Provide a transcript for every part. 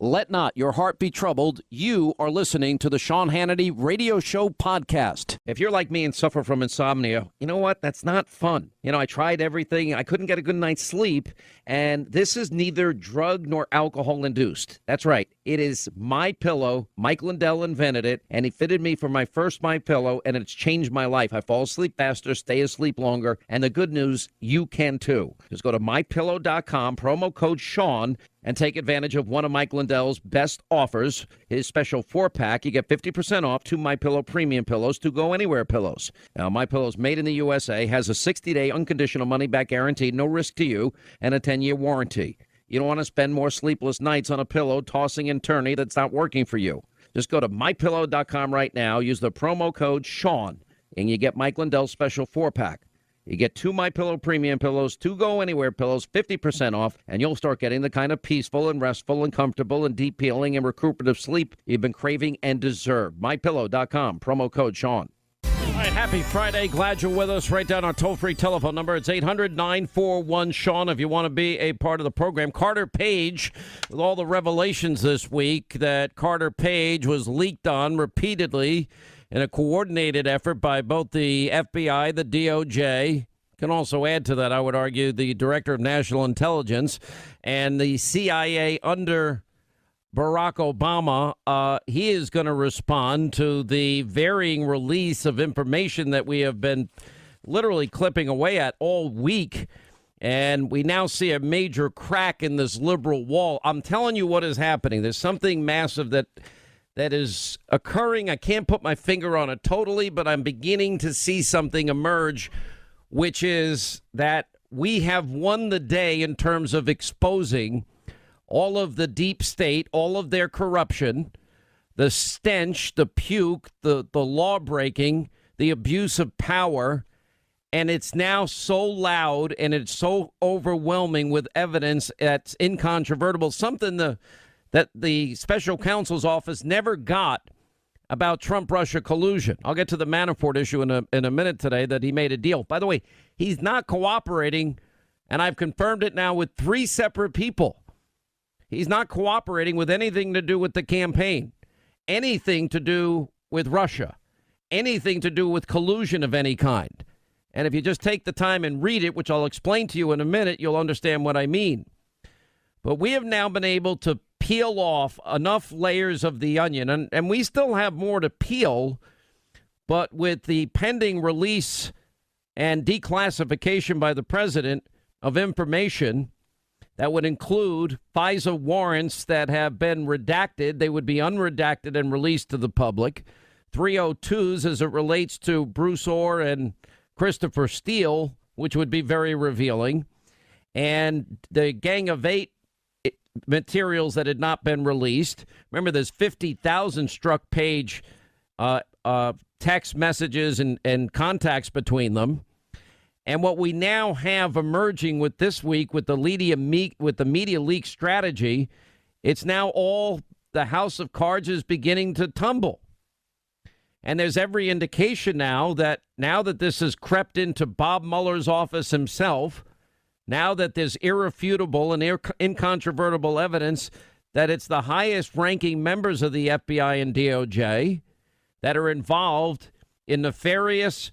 Let not your heart be troubled. You are listening to the Sean Hannity Radio Show podcast. If you're like me and suffer from insomnia, you know what? That's not fun. I tried everything. I couldn't get a good night's sleep. And this is neither drug nor alcohol induced. That's right. It is MyPillow. Mike Lindell invented it, and he fitted me for my first MyPillow, and it's changed my life. I fall asleep faster, stay asleep longer, and the good news, you can too. Just go to MyPillow.com, promo code Sean, and take advantage of one of Mike Lindell's best offers, his special 4-pack. You get 50% off 2 MyPillow premium pillows, 2 Go Anywhere pillows. Now, MyPillow's made in the USA, has a 60-day unconditional money-back guarantee, no risk to you, and a 10-year warranty. You don't want to spend more sleepless nights on a pillow tossing and turning that's not working for you. Just go to MyPillow.com right now, use the promo code Sean, and you get Mike Lindell's special 4-pack. You get 2 MyPillow premium pillows, 2 Go Anywhere pillows, 50% off, and you'll start getting the kind of peaceful and restful and comfortable and deep healing and recuperative sleep you've been craving and deserve. MyPillow.com, promo code Sean. All right, happy Friday. Glad you're with us. Write down our toll-free telephone number. It's 800-941-SEAN if you want to be a part of the program. Carter Page, with all the revelations this week that Carter Page was leaked on repeatedly in a coordinated effort by both the FBI, the DOJ, can also add to that, I would argue, the Director of National Intelligence, and the CIA under Barack Obama. He is going to respond to the varying release of information that we have been literally clipping away at all week. And we now see a major crack in this liberal wall. I'm telling you what is happening. There's something massive that is occurring. I can't put my finger on it totally, but I'm beginning to see something emerge, which is that we have won the day in terms of exposing all of the deep state, all of their corruption, the stench, the puke, the law breaking, the abuse of power. And it's now so loud and it's so overwhelming with evidence that's incontrovertible, something that the special counsel's office never got about Trump-Russia collusion. I'll get to the Manafort issue in a minute today, that he made a deal. By the way, he's not cooperating, and I've confirmed it now with 3 separate people. He's not cooperating with anything to do with the campaign, anything to do with Russia, anything to do with collusion of any kind. And if you just take the time and read it, which I'll explain to you in a minute, you'll understand what I mean. But we have now been able to peel off enough layers of the onion, and we still have more to peel, but with the pending release and declassification by the president of information that would include FISA warrants that have been redacted, they would be unredacted and released to the public, 302s as it relates to Bruce Orr and Christopher Steele, which would be very revealing, and the Gang of 8 materials that had not been released. Remember, there's 50,000 struck page text messages and contacts between them. And what we now have emerging with this week with the media leak strategy, it's now all the house of cards is beginning to tumble. And there's every indication now that this has crept into Bob Mueller's office himself, now that there's irrefutable and incontrovertible evidence that it's the highest ranking members of the FBI and DOJ that are involved in nefarious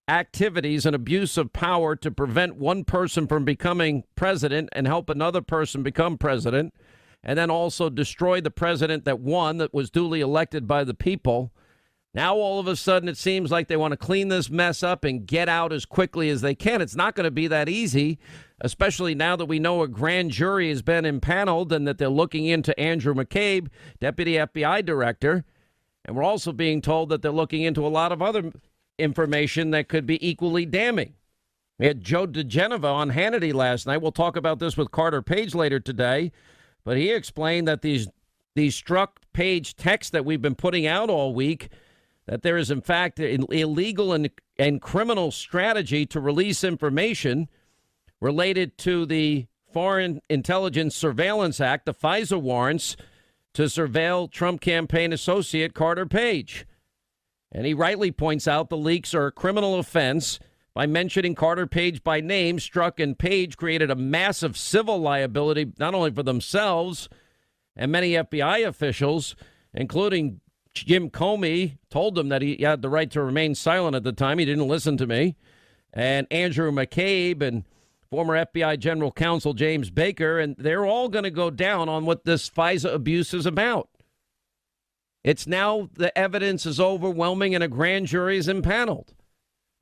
activities and abuse of power to prevent one person from becoming president and help another person become president, and then also destroy the president that won, that was duly elected by the people. Now, all of a sudden, it seems like they want to clean this mess up and get out as quickly as they can. It's not going to be that easy, especially now that we know a grand jury has been impaneled and that they're looking into Andrew McCabe, deputy FBI director. And we're also being told that they're looking into a lot of other information that could be equally damning. We had Joe DeGeneva on Hannity last night. We'll talk about this with Carter Page later today. But he explained that these struck page texts that we've been putting out all week, that there is, in fact, an illegal and criminal strategy to release information related to the Foreign Intelligence Surveillance Act, the FISA warrants, to surveil Trump campaign associate Carter Page. And he rightly points out the leaks are a criminal offense. By mentioning Carter Page by name, Strzok and Page created a massive civil liability, not only for themselves And many FBI officials, including Jim Comey, told him that he had the right to remain silent at the time. He didn't listen to me. And Andrew McCabe and former FBI General Counsel James Baker, and they're all going to go down on what this FISA abuse is about. It's now the evidence is overwhelming and a grand jury is impaneled.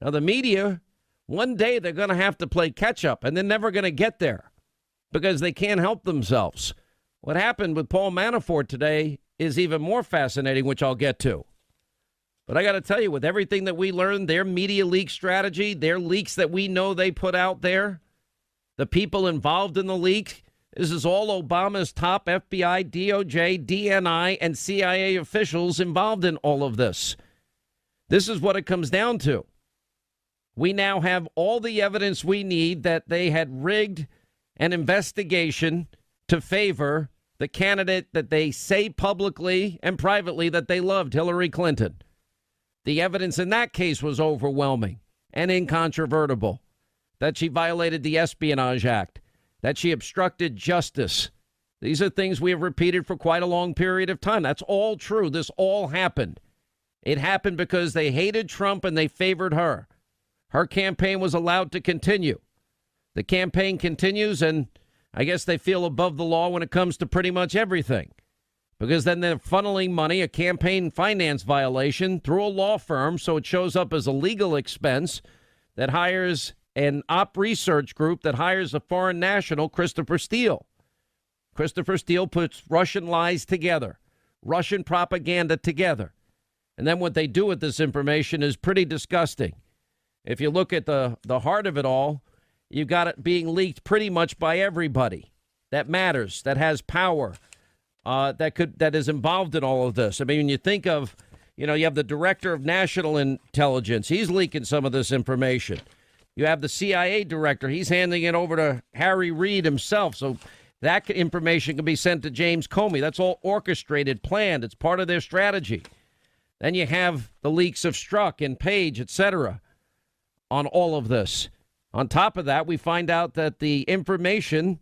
Now, the media, one day they're going to have to play catch up, and they're never going to get there because they can't help themselves. What happened with Paul Manafort today is even more fascinating, which I'll get to. But I got to tell you, with everything that we learned, their media leak strategy, their leaks that we know they put out there, the people involved in the leak, this is all Obama's top FBI, DOJ, DNI, and CIA officials involved in all of this. This is what it comes down to. We now have all the evidence we need that they had rigged an investigation to favor the candidate that they say publicly and privately that they loved, Hillary Clinton. The evidence in that case was overwhelming and incontrovertible, that she violated the Espionage Act, that she obstructed justice. These are things we have repeated for quite a long period of time. That's all true. This all happened. It happened because they hated Trump and they favored her. Her campaign was allowed to continue. The campaign continues, and I guess they feel above the law when it comes to pretty much everything, because then they're funneling money, a campaign finance violation, through a law firm, so it shows up as a legal expense that hires an op research group that hires a foreign national, Christopher Steele. Christopher Steele puts Russian lies together, Russian propaganda together. And then what they do with this information is pretty disgusting. If you look at the heart of it all, you've got it being leaked pretty much by everybody that matters, that has power, that is involved in all of this. I mean, when you think of, you have the director of national intelligence. He's leaking some of this information. You have the CIA director. He's handing it over to Harry Reid himself. So that information can be sent to James Comey. That's all orchestrated, planned. It's part of their strategy. Then you have the leaks of Strzok and Page, et cetera, on all of this. On top of that, we find out that the information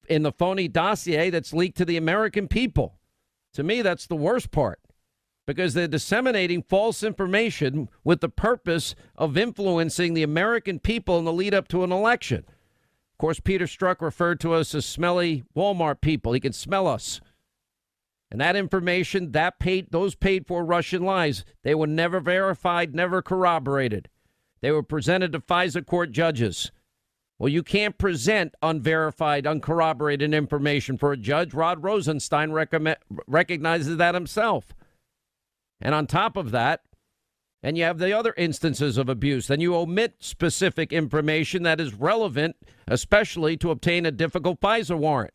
in the phony dossier that's leaked to the American people, to me, that's the worst part, because they're disseminating false information with the purpose of influencing the American people in the lead up to an election. Of course, Peter Strzok referred to us as smelly Walmart people. He can smell us. And that information, those paid for Russian lies, they were never verified, never corroborated. They were presented to FISA court judges. Well, you can't present unverified, uncorroborated information for a judge. Rod Rosenstein recognizes that himself. And on top of that, and you have the other instances of abuse, then you omit specific information that is relevant, especially to obtain a difficult FISA warrant.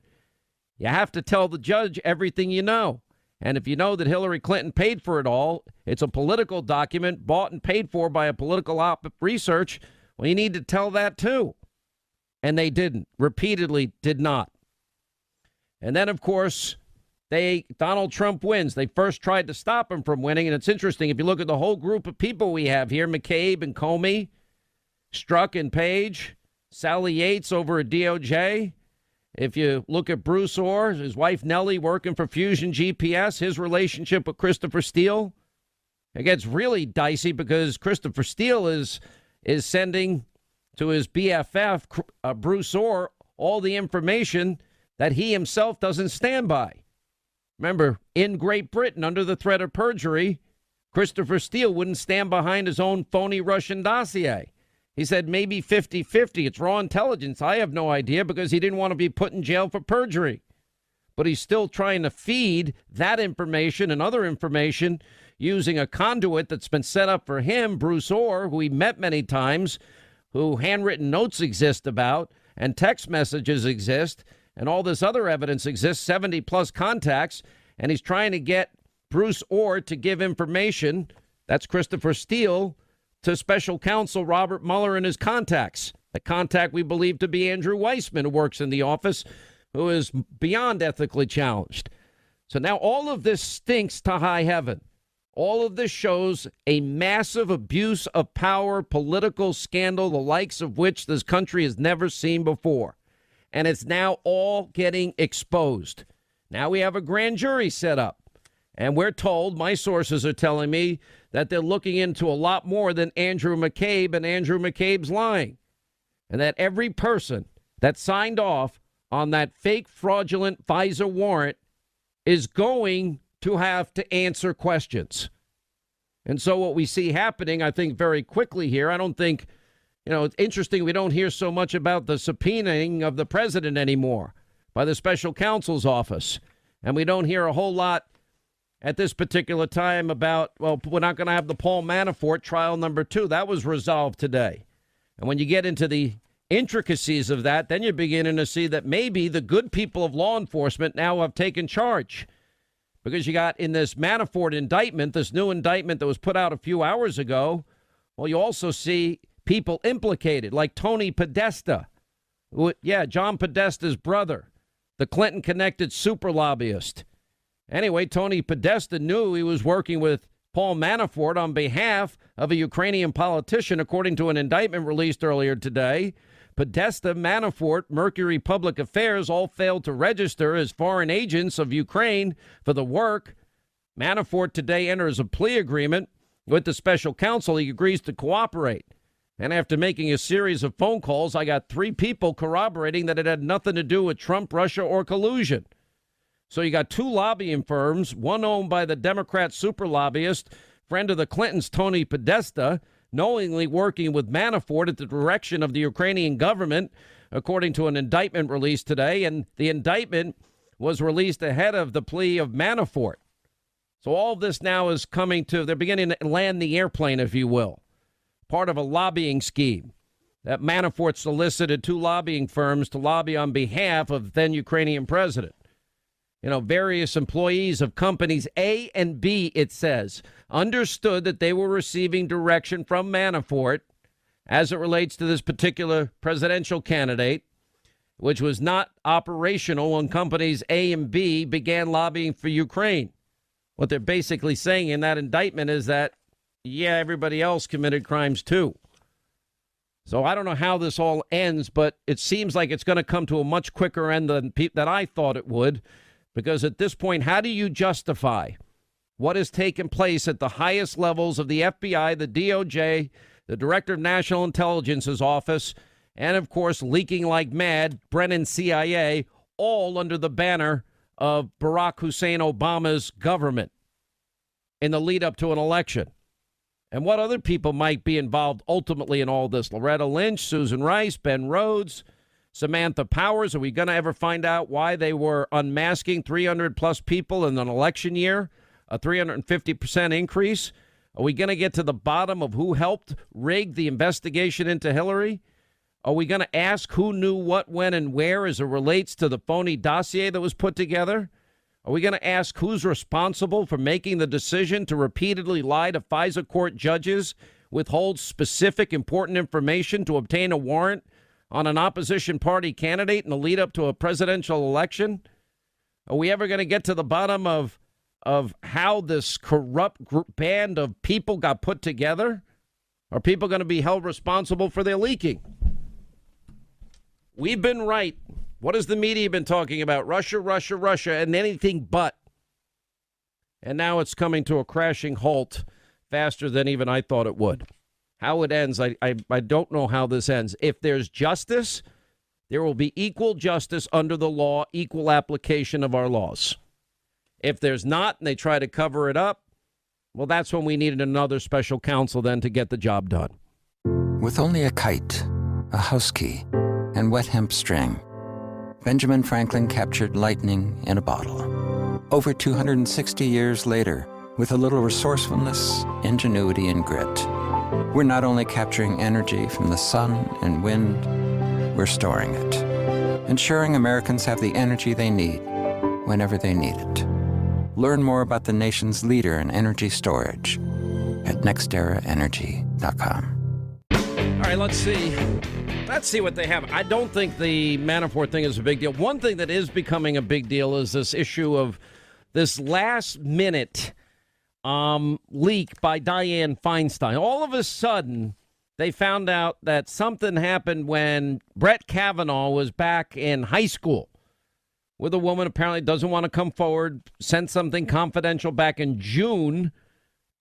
You have to tell the judge everything you know. And if you know that Hillary Clinton paid for it all, it's a political document bought and paid for by a political op research, well, you need to tell that too. And they didn't, repeatedly did not. And then, of course, Donald Trump wins. They first tried to stop him from winning. And it's interesting, if you look at the whole group of people we have here, McCabe and Comey, Strzok and Page, Sally Yates over at DOJ. If you look at Bruce Orr, his wife Nellie working for Fusion GPS, his relationship with Christopher Steele, it gets really dicey because Christopher Steele is sending to his BFF, Bruce Orr, all the information that he himself doesn't stand by. Remember, in Great Britain, under the threat of perjury, Christopher Steele wouldn't stand behind his own phony Russian dossier. He said maybe 50-50. It's raw intelligence. I have no idea, because he didn't want to be put in jail for perjury. But he's still trying to feed that information and other information using a conduit that's been set up for him, Bruce Orr, who he met many times, who handwritten notes exist about, and text messages exist, and all this other evidence exists, 70-plus contacts, and he's trying to get Bruce Orr to give information, that's Christopher Steele, to special counsel Robert Mueller and his contacts. The contact we believe to be Andrew Weissman, who works in the office, who is beyond ethically challenged. So now all of this stinks to high heaven. All of this shows a massive abuse of power, political scandal, the likes of which this country has never seen before. And it's now all getting exposed. Now we have a grand jury set up. And we're told, my sources are telling me, that they're looking into a lot more than Andrew McCabe, and Andrew McCabe's lying. And that every person that signed off on that fake, fraudulent FISA warrant is going to have to answer questions. And so what we see happening, I think, very quickly here, I don't think, it's interesting we don't hear so much about the subpoenaing of the president anymore by the special counsel's office. And we don't hear a whole lot at this particular time about, well, we're not going to have the Paul Manafort trial number 2. That was resolved today. And when you get into the intricacies of that, then you're beginning to see that maybe the good people of law enforcement now have taken charge. Because you got in this Manafort indictment, this new indictment that was put out a few hours ago, well, you also see people implicated, like Tony Podesta. John Podesta's brother, the Clinton-connected super lobbyist. Anyway, Tony Podesta knew he was working with Paul Manafort on behalf of a Ukrainian politician, according to an indictment released earlier today. Podesta, Manafort, Mercury Public Affairs all failed to register as foreign agents of Ukraine for the work. Manafort today enters a plea agreement with the special counsel. He agrees to cooperate. And after making a series of phone calls, I got 3 people corroborating that it had nothing to do with Trump, Russia, or collusion. So you got 2 lobbying firms, one owned by the Democrat super lobbyist, friend of the Clintons, Tony Podesta, knowingly working with Manafort at the direction of the Ukrainian government, according to an indictment released today. And the indictment was released ahead of the plea of Manafort. So all of this now is coming to, they're beginning to land the airplane, if you will, part of a lobbying scheme that Manafort solicited 2 lobbying firms to lobby on behalf of the then Ukrainian president. Various employees of companies A and B, it says, understood that they were receiving direction from Manafort as it relates to this particular presidential candidate, which was not operational when companies A and B began lobbying for Ukraine. What they're basically saying in that indictment is that, everybody else committed crimes too. So I don't know how this all ends, but it seems like it's going to come to a much quicker end than I thought it would. Because at this point, how do you justify what has taken place at the highest levels of the FBI, the DOJ, the Director of National Intelligence's office, and, of course, leaking like mad, Brennan CIA, all under the banner of Barack Hussein Obama's government in the lead up to an election? And what other people might be involved ultimately in all this? Loretta Lynch, Susan Rice, Ben Rhodes, Samantha Powers. Are we going to ever find out why they were unmasking 300 plus people in an election year, a 350% increase? Are we going to get to the bottom of who helped rig the investigation into Hillary? Are we going to ask who knew what, when, and where as it relates to the phony dossier that was put together? Are we going to ask who's responsible for making the decision to repeatedly lie to FISA court judges, withhold specific important information to obtain a warrant on an opposition party candidate in the lead up to a presidential election? Are we ever going to get to the bottom of how this corrupt band of people got put together? Are people going to be held responsible for their leaking? We've been right. What has the media been talking about? Russia, Russia, Russia, and anything but. And now it's coming to a crashing halt faster than even I thought it would. How it ends, I don't know how this ends. If there's justice, there will be equal justice under the law, equal application of our laws. If there's not, and they try to cover it up, well, that's when we needed another special counsel then to get the job done. With only a kite, a house key, and wet hemp string, Benjamin Franklin captured lightning in a bottle. Over 260 years later, with a little resourcefulness, ingenuity, and grit, we're not only capturing energy from the sun and wind, we're storing it, ensuring Americans have the energy they need whenever they need it. Learn more about the nation's leader in energy storage at nexteraenergy.com. All right, let's see. Let's see what they have. I don't think the Manafort thing is a big deal. One thing that is becoming a big deal is this issue of this last minute leak by Dianne Feinstein. All of a sudden, they found out that something happened when Brett Kavanaugh was back in high school. with a woman apparently doesn't want to come forward, sent something confidential back in June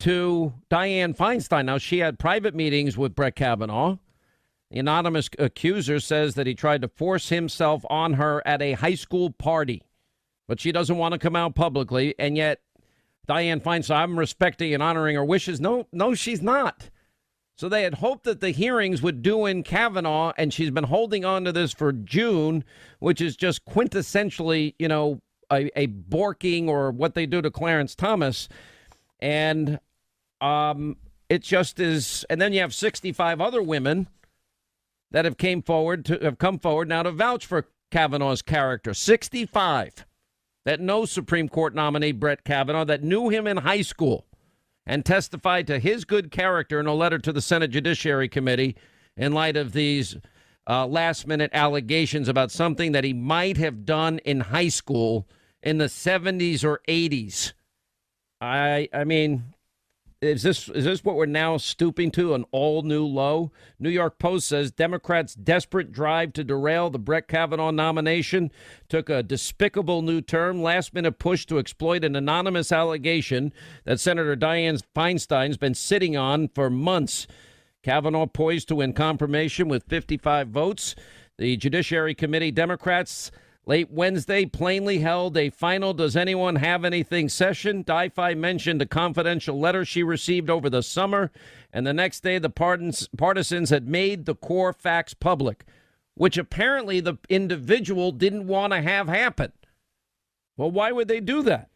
to Dianne Feinstein. Now, she had private meetings with Brett Kavanaugh. The anonymous accuser says that he tried to force himself on her at a high school party, but she doesn't want to come out publicly. And yet Dianne Feinstein, I'm respecting and honoring her wishes. No, she's not. So they had hoped that the hearings would do in Kavanaugh, and she's been holding on to this for June, which is just quintessentially, a borking or what they do to Clarence Thomas. And it just is. And then you have 65 other women that have come forward now to vouch for Kavanaugh's character. 65 that know Supreme Court nominee Brett Kavanaugh, that knew him in high school and testified to his good character in a letter to the Senate Judiciary Committee in light of these last-minute allegations about something that he might have done in high school in the 70s or 80s. I mean, is this what we're now stooping to, an all-new low? New York Post says Democrats' desperate drive to derail the Brett Kavanaugh nomination took a despicable new turn. Last-minute push to exploit an anonymous allegation that Senator Dianne Feinstein's been sitting on for months. Kavanaugh poised to win confirmation with 55 votes. The Judiciary Committee Democrats late Wednesday plainly held a final "Does anyone have anything" session. Di-Fi mentioned a confidential letter she received over the summer, and the next day the partisans had made the core facts public, which apparently the individual didn't want to have happen. Well, why would they do that?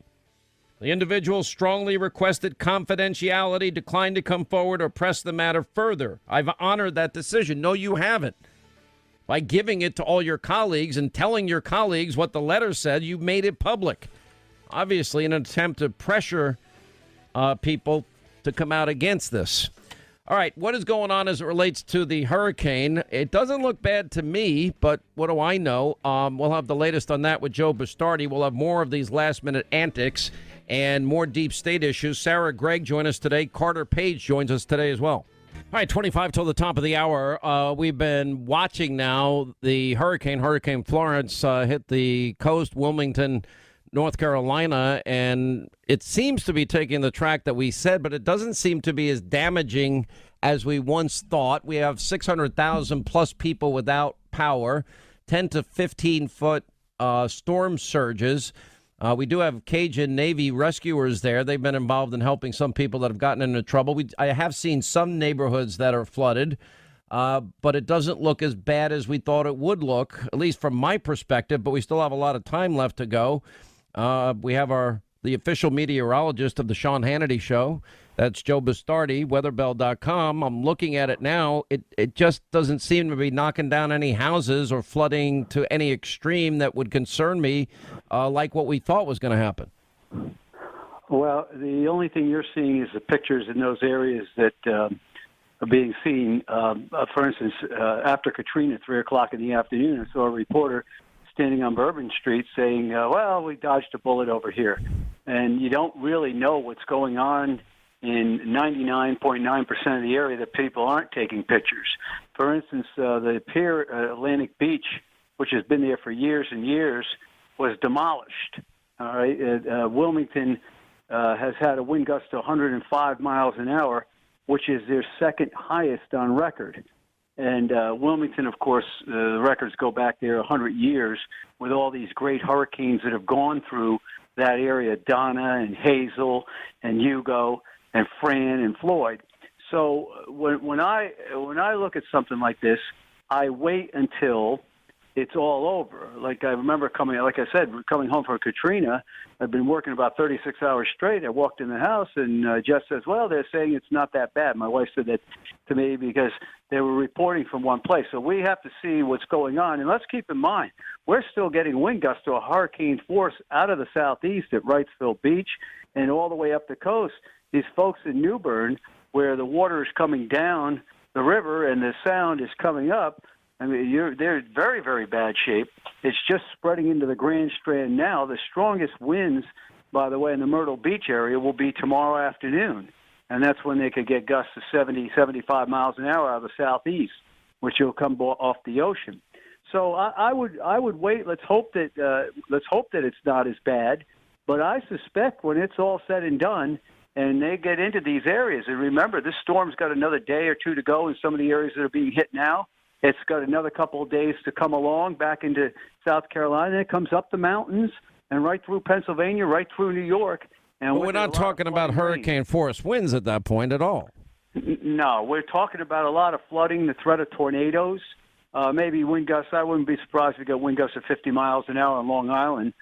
The individual strongly requested confidentiality, declined to come forward or press the matter further. I've honored that decision. No, you haven't. By giving it to all your colleagues and telling your colleagues what the letter said, you made it public. Obviously, in an attempt to pressure people to come out against this. All right, what is going on as it relates to the hurricane? It doesn't look bad to me, but what do I know? We'll have the latest on that with Joe Bastardi. We'll have more of these last-minute antics and more deep state issues. Sarah Gregg joined us today. Carter Page joins us today as well. All right, 25 till the top of the hour. We've been watching now the Hurricane Florence hit the coast, Wilmington, North Carolina, and it seems to be taking the track that we said, but it doesn't seem to be as damaging as we once thought. We have 600,000 plus people without power, 10 to 15 foot storm surges. We do have Cajun Navy rescuers there. They've been involved in helping some people that have gotten into trouble. I have seen some neighborhoods that are flooded, but it doesn't look as bad as we thought it would look, at least from my perspective, but we still have a lot of time left to go. We have the official meteorologist of the Sean Hannity Show. That's Joe Bastardi, weatherbell.com. I'm looking at it now. It just doesn't seem to be knocking down any houses or flooding to any extreme that would concern me, like what we thought was going to happen. Well, the only thing you're seeing is the pictures in those areas that are being seen. For instance, after Katrina, 3 o'clock in the afternoon, I saw a reporter standing on Bourbon Street saying, well, we dodged a bullet over here. And you don't really know what's going on in 99.9% of the area that people aren't taking pictures. For instance, the pier at Atlantic Beach, which has been there for years and years, was demolished. All right, Wilmington has had a wind gust to 105 miles an hour, which is their second highest on record. And Wilmington, of course, the records go back there 100 years with all these great hurricanes that have gone through that area, Donna and Hazel and Hugo and Fran and Floyd. So when I look at something like this, I wait until it's all over. Like I remember coming home from Katrina. I've been working about 36 hours straight. I walked in the house and Jess says, well, they're saying it's not that bad. My wife said that to me because they were reporting from one place. So we have to see what's going on. And let's keep in mind, we're still getting wind gusts to a hurricane force out of the southeast at Wrightsville Beach and all the way up the coast. These folks in New Bern, where the water is coming down the river and the sound is coming up, I mean, they're in very, very bad shape. It's just spreading into the Grand Strand now. The strongest winds, by the way, in the Myrtle Beach area will be tomorrow afternoon. And that's when they could get gusts of 70, 75 miles an hour out of the southeast, which will come off the ocean. So I would wait. Let's hope that it's not as bad. But I suspect when it's all said and done, and they get into these areas, and remember, this storm's got another day or two to go in some of the areas that are being hit now. It's got another couple of days to come along back into South Carolina. It comes up the mountains and right through Pennsylvania, right through New York. And we're not talking about hurricane force winds at that point at all. No, we're talking about a lot of flooding, the threat of tornadoes, maybe wind gusts. I wouldn't be surprised if we got wind gusts of 50 miles an hour on Long Island,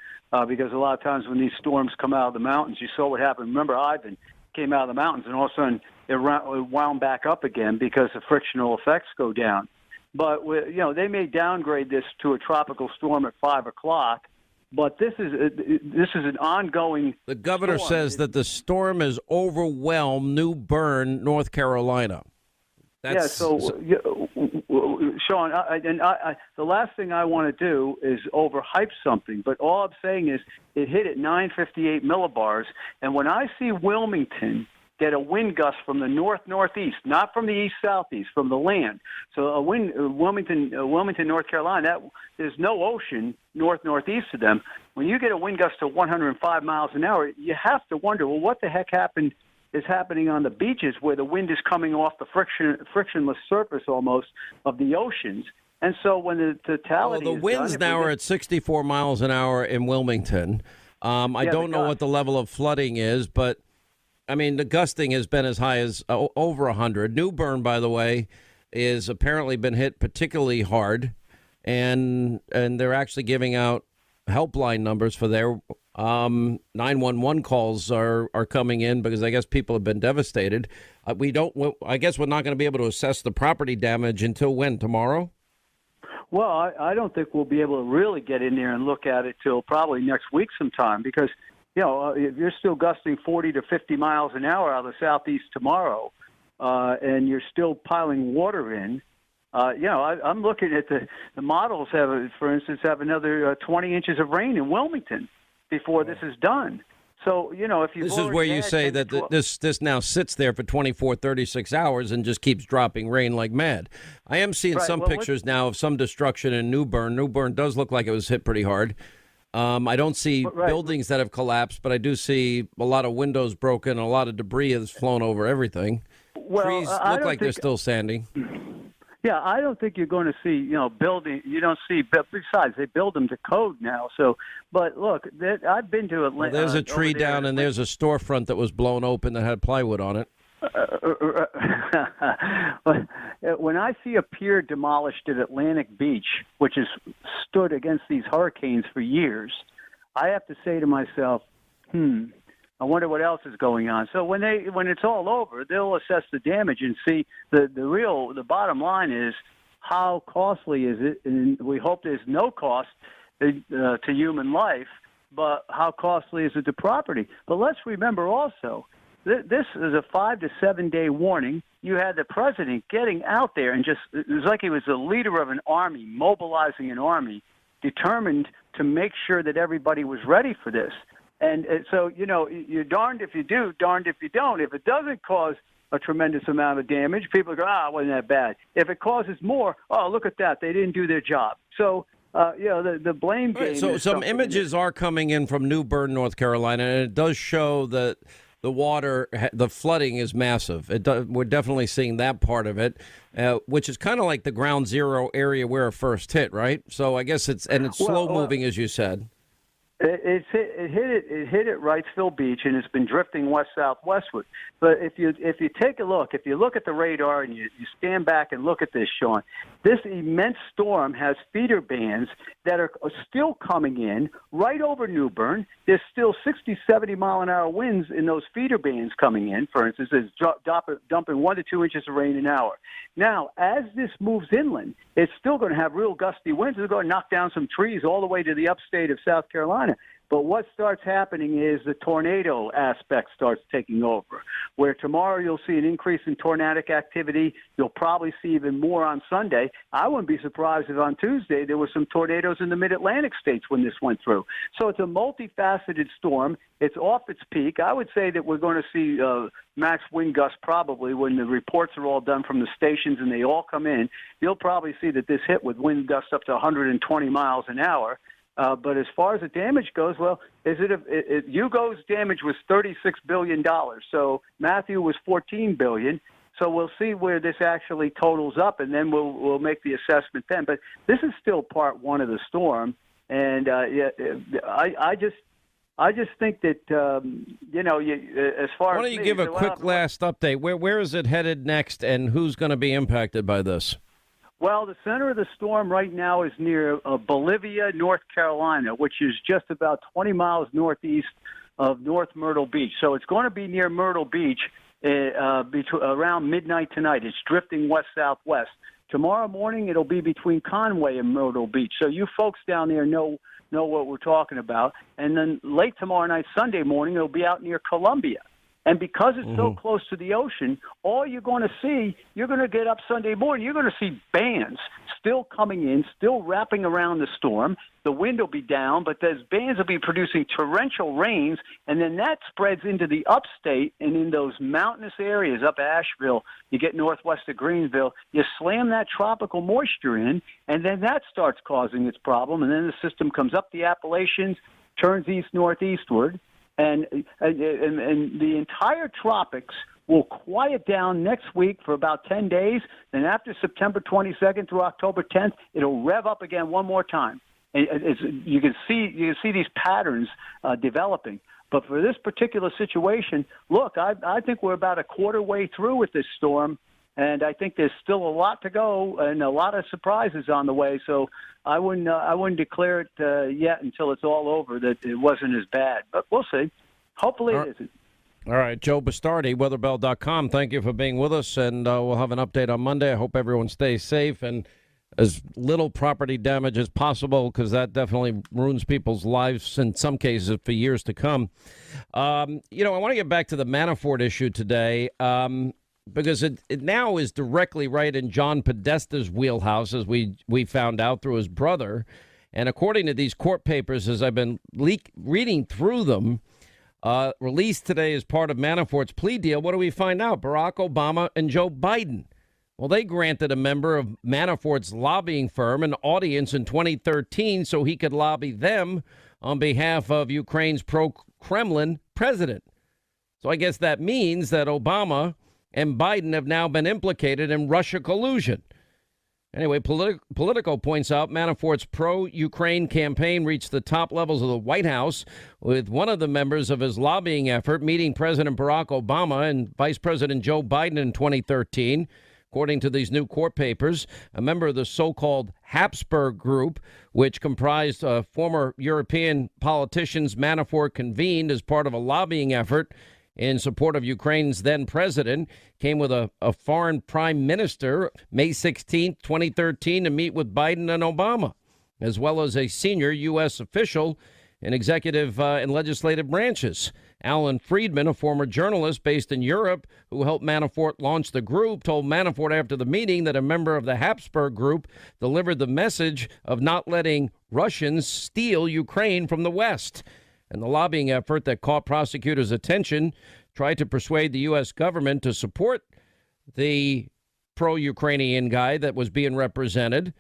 because a lot of times when these storms come out of the mountains, you saw what happened. Remember, Ivan came out of the mountains, and all of a sudden it wound back up again because the frictional effects go down. But they may downgrade this to a tropical storm at 5 o'clock. But this is an ongoing. The governor says that the storm has overwhelmed New Bern, North Carolina. Sean, the last thing I want to do is overhype something. But all I'm saying is it hit at 958 millibars, and when I see Wilmington get a wind gust from the north-northeast, not from the east-southeast, from the land. So a wind, Wilmington, North Carolina, there's no ocean north-northeast of them. When you get a wind gust to 105 miles an hour, you have to wonder, well, what the heck is happening on the beaches where the wind is coming off the frictionless surface almost of the oceans. And so when the totality the winds now are at 64 miles an hour in Wilmington. I don't know what the level of flooding is, but I mean, the gusting has been as high as over 100. New Bern, by the way, is apparently been hit particularly hard, and they're actually giving out helpline numbers for their 911 calls are coming in because I guess people have been devastated. I guess we're not going to be able to assess the property damage until when? Tomorrow? Well, I don't think we'll be able to really get in there and look at it till probably next week sometime because. If you're still gusting 40 to 50 miles an hour out of the southeast tomorrow, and you're still piling water in, I'm looking at the models for instance, have another 20 inches of rain in Wilmington before this is done. So, if you this is where you say that this now sits there for 24, 36 hours and just keeps dropping rain like mad. I am seeing some pictures now of some destruction in New Bern. New Bern does look like it was hit pretty hard. I don't see buildings that have collapsed, but I do see a lot of windows broken, a lot of debris has flown over everything. Trees look like they're still standing. Yeah, I don't think you're going to see, building. You don't see. Besides, they build them to code now. So, but look, I've been to Atlanta. Well, there's a tree down, and there's a storefront that was blown open that had plywood on it. When I see a pier demolished at Atlantic Beach, which has stood against these hurricanes for years, I have to say to myself, I wonder what else is going on. So when it's all over, they'll assess the damage and see the bottom line is how costly is it, and we hope there's no cost to human life, but how costly is it to property? But let's remember also, this is a 5 to 7 day warning. You had the president getting out there and it was like he was the leader of an army, mobilizing an army, determined to make sure that everybody was ready for this. And so, you're darned if you do, darned if you don't. If it doesn't cause a tremendous amount of damage, people go, it wasn't that bad. If it causes more, look at that, they didn't do their job. So, the blame game. So some images are coming in from New Bern, North Carolina, and it does show that the flooding is massive. We're definitely seeing that part of it, which is kind of like the ground zero area where it first hit, right? So I guess it's slow moving, as you said. It hit at Wrightsville Beach, and it's been drifting west-southwestward. But if you take a look, if you look at the radar and you stand back and look at this, Sean, this immense storm has feeder bands that are still coming in right over New Bern. There's still 60, 70 mile-an-hour winds in those feeder bands coming in. For instance, it's dumping 1 to 2 inches of rain an hour. Now, as this moves inland, it's still going to have real gusty winds. It's going to knock down some trees all the way to the upstate of South Carolina. But what starts happening is the tornado aspect starts taking over, where tomorrow you'll see an increase in tornadic activity. You'll probably see even more on Sunday. I wouldn't be surprised if on Tuesday there were some tornadoes in the mid-Atlantic states when this went through. So it's a multifaceted storm. It's off its peak. I would say that we're going to see max wind gusts probably when the reports are all done from the stations and they all come in. You'll probably see that this hit with wind gusts up to 120 miles an hour. But as far as the damage goes, well, Hugo's damage was $36 billion. So Matthew was $14 billion. So we'll see where this actually totals up, and then we'll make the assessment then. But this is still part one of the storm, and I just think that as far as why don't you give a quick last update? Where is it headed next, and who's going to be impacted by this? Well, the center of the storm right now is near Bolivia, North Carolina, which is just about 20 miles northeast of North Myrtle Beach. So it's going to be near Myrtle Beach around midnight tonight. It's drifting west-southwest. Tomorrow morning, it'll be between Conway and Myrtle Beach. So you folks down there know what we're talking about. And then late tomorrow night, Sunday morning, it'll be out near Columbia. And because it's so close to the ocean, all you're going to see, you're going to get up Sunday morning, you're going to see bands still coming in, still wrapping around the storm. The wind will be down, but those bands will be producing torrential rains, and then that spreads into the upstate and in those mountainous areas up Asheville. You get northwest of Greenville, you slam that tropical moisture in, and then that starts causing its problem, and then the system comes up the Appalachians, turns east-northeastward, and the entire tropics will quiet down next week for about 10 days. Then after September 22nd through October 10th, it'll rev up again one more time. You can see these patterns developing. But for this particular situation, look, I think we're about a quarter way through with this storm, and I think there's still a lot to go and a lot of surprises on the way. So I wouldn't declare it yet until it's all over that it wasn't as bad. But we'll see. Hopefully it isn't. All right, Joe Bastardi, weatherbell.com. Thank you for being with us, and we'll have an update on Monday. I hope everyone stays safe and as little property damage as possible, because that definitely ruins people's lives in some cases for years to come. I want to get back to the Manafort issue today. Because it now is directly right in John Podesta's wheelhouse, as we found out through his brother. And according to these court papers, as I've been reading through them, released today as part of Manafort's plea deal, what do we find out? Barack Obama and Joe Biden. Well, they granted a member of Manafort's lobbying firm an audience in 2013 so he could lobby them on behalf of Ukraine's pro-Kremlin president. So I guess that means that Obama and Biden have now been implicated in Russia collusion. Anyway, Politico points out Manafort's pro-Ukraine campaign reached the top levels of the White House, with one of the members of his lobbying effort meeting President Barack Obama and Vice President Joe Biden in 2013. According to these new court papers, a member of the so-called Habsburg Group, which comprised former European politicians Manafort convened as part of a lobbying effort in support of Ukraine's then president, came with a foreign prime minister May 16, 2013, to meet with Biden and Obama, as well as a senior U.S. official in executive and legislative branches. Alan Friedman, a former journalist based in Europe who helped Manafort launch the group, told Manafort after the meeting that a member of the Habsburg Group delivered the message of not letting Russians steal Ukraine from the West. And the lobbying effort that caught prosecutors' attention tried to persuade the U.S. government to support the pro-Ukrainian guy that was being represented.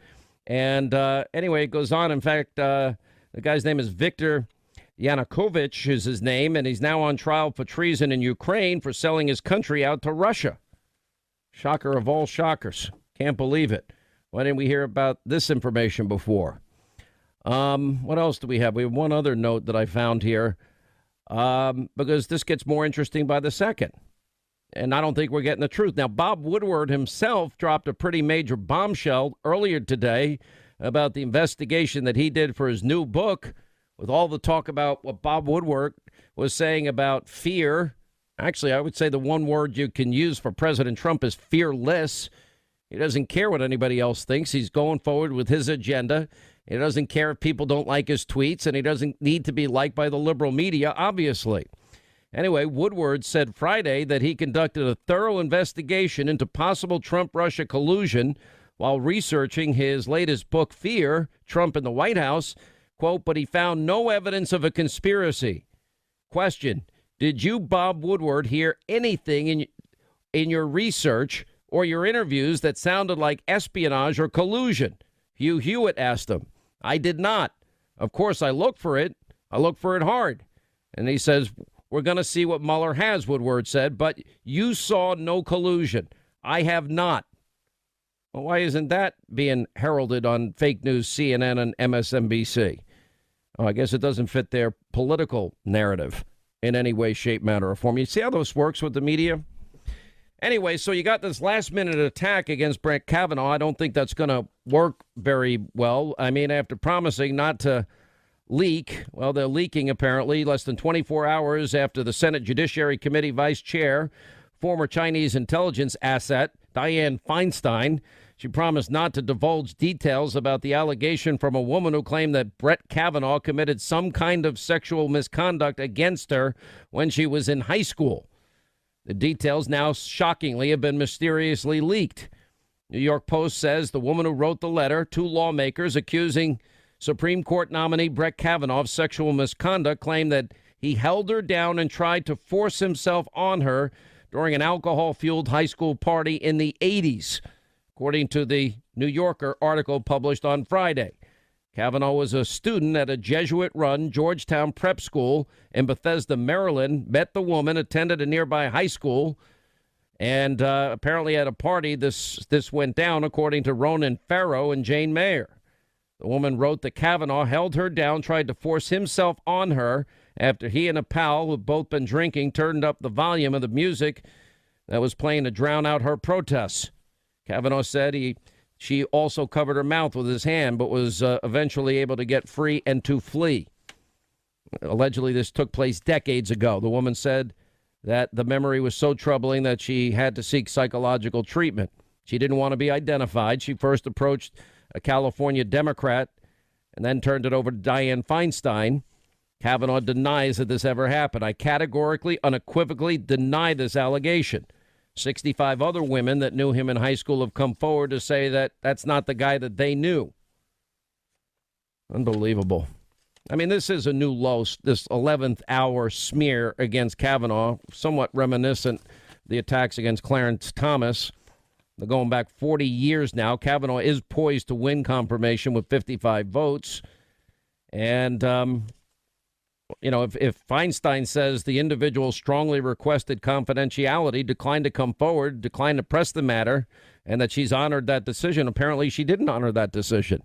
And anyway, it goes on. In fact, the guy's name is Viktor Yanukovych is his name, and he's now on trial for treason in Ukraine for selling his country out to Russia. Shocker of all shockers. Can't believe it. Why didn't we hear about this information before? What else do we have? We have one other note that I found here, because this gets more interesting by the second. And I don't think we're getting the truth. Now, Bob Woodward himself dropped a pretty major bombshell earlier today about the investigation that he did for his new book, with all the talk about what Bob Woodward was saying about fear. Actually, I would say the one word you can use for President Trump is fearless. He doesn't care what anybody else thinks. He's going forward with his agenda. He doesn't care if people don't like his tweets, and he doesn't need to be liked by the liberal media, obviously. Anyway, Woodward said Friday that he conducted a thorough investigation into possible Trump-Russia collusion while researching his latest book, Fear, Trump in the White House. Quote, but he found no evidence of a conspiracy. Question, did you, Bob Woodward, hear anything in your research or your interviews that sounded like espionage or collusion? Hugh Hewitt asked him. I did not. Of course, I look for it. I look for it hard. And he says, we're going to see what Mueller has, Woodward said, but you saw no collusion. I have not. Well, why isn't that being heralded on fake news, CNN and MSNBC? Oh, I guess it doesn't fit their political narrative in any way, shape, manner, or form. You see how this works with the media? Anyway, so you got this last-minute attack against Brett Kavanaugh. I don't think that's going to work very well. I mean, after promising not to leak, well, they're leaking apparently less than 24 hours after the Senate Judiciary Committee Vice Chair, former Chinese intelligence asset, Dianne Feinstein. She promised not to divulge details about the allegation from a woman who claimed that Brett Kavanaugh committed some kind of sexual misconduct against her when she was in high school. The details now shockingly have been mysteriously leaked. New York Post says the woman who wrote the letter to lawmakers accusing Supreme Court nominee Brett Kavanaugh of sexual misconduct claimed that he held her down and tried to force himself on her during an alcohol-fueled high school party in the 80s, according to the New Yorker article published on Friday. Kavanaugh was a student at a Jesuit-run Georgetown prep school in Bethesda, Maryland, met the woman, attended a nearby high school, and apparently at a party this went down, according to Ronan Farrow and Jane Mayer. The woman wrote that Kavanaugh held her down, tried to force himself on her after he and a pal who had both been drinking turned up the volume of the music that was playing to drown out her protests. Kavanaugh said she also covered her mouth with his hand, but was eventually able to get free and to flee. Allegedly, this took place decades ago. The woman said that the memory was so troubling that she had to seek psychological treatment. She didn't want to be identified. She first approached a California Democrat and then turned it over to Dianne Feinstein. Kavanaugh denies that this ever happened. I categorically, unequivocally deny this allegation. 65 other women that knew him in high school have come forward to say that that's not the guy that they knew. Unbelievable. I mean, this is a new low, this 11th hour smear against Kavanaugh, somewhat reminiscent of the attacks against Clarence Thomas. They're going back 40 years now. Kavanaugh is poised to win confirmation with 55 votes. And, if Feinstein says the individual strongly requested confidentiality, declined to come forward, declined to press the matter, and that she's honored that decision, apparently she didn't honor that decision.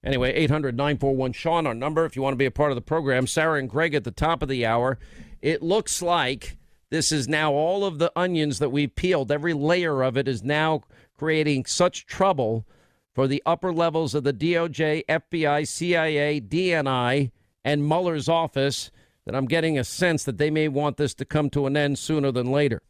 Anyway, 800-941-SEAN, our number, if you want to be a part of the program. Sarah and Greg at the top of the hour. It looks like this is now all of the onions that we've peeled. Every layer of it is now creating such trouble for the upper levels of the DOJ, FBI, CIA, DNI, and Mueller's office that I'm getting a sense that they may want this to come to an end sooner than later.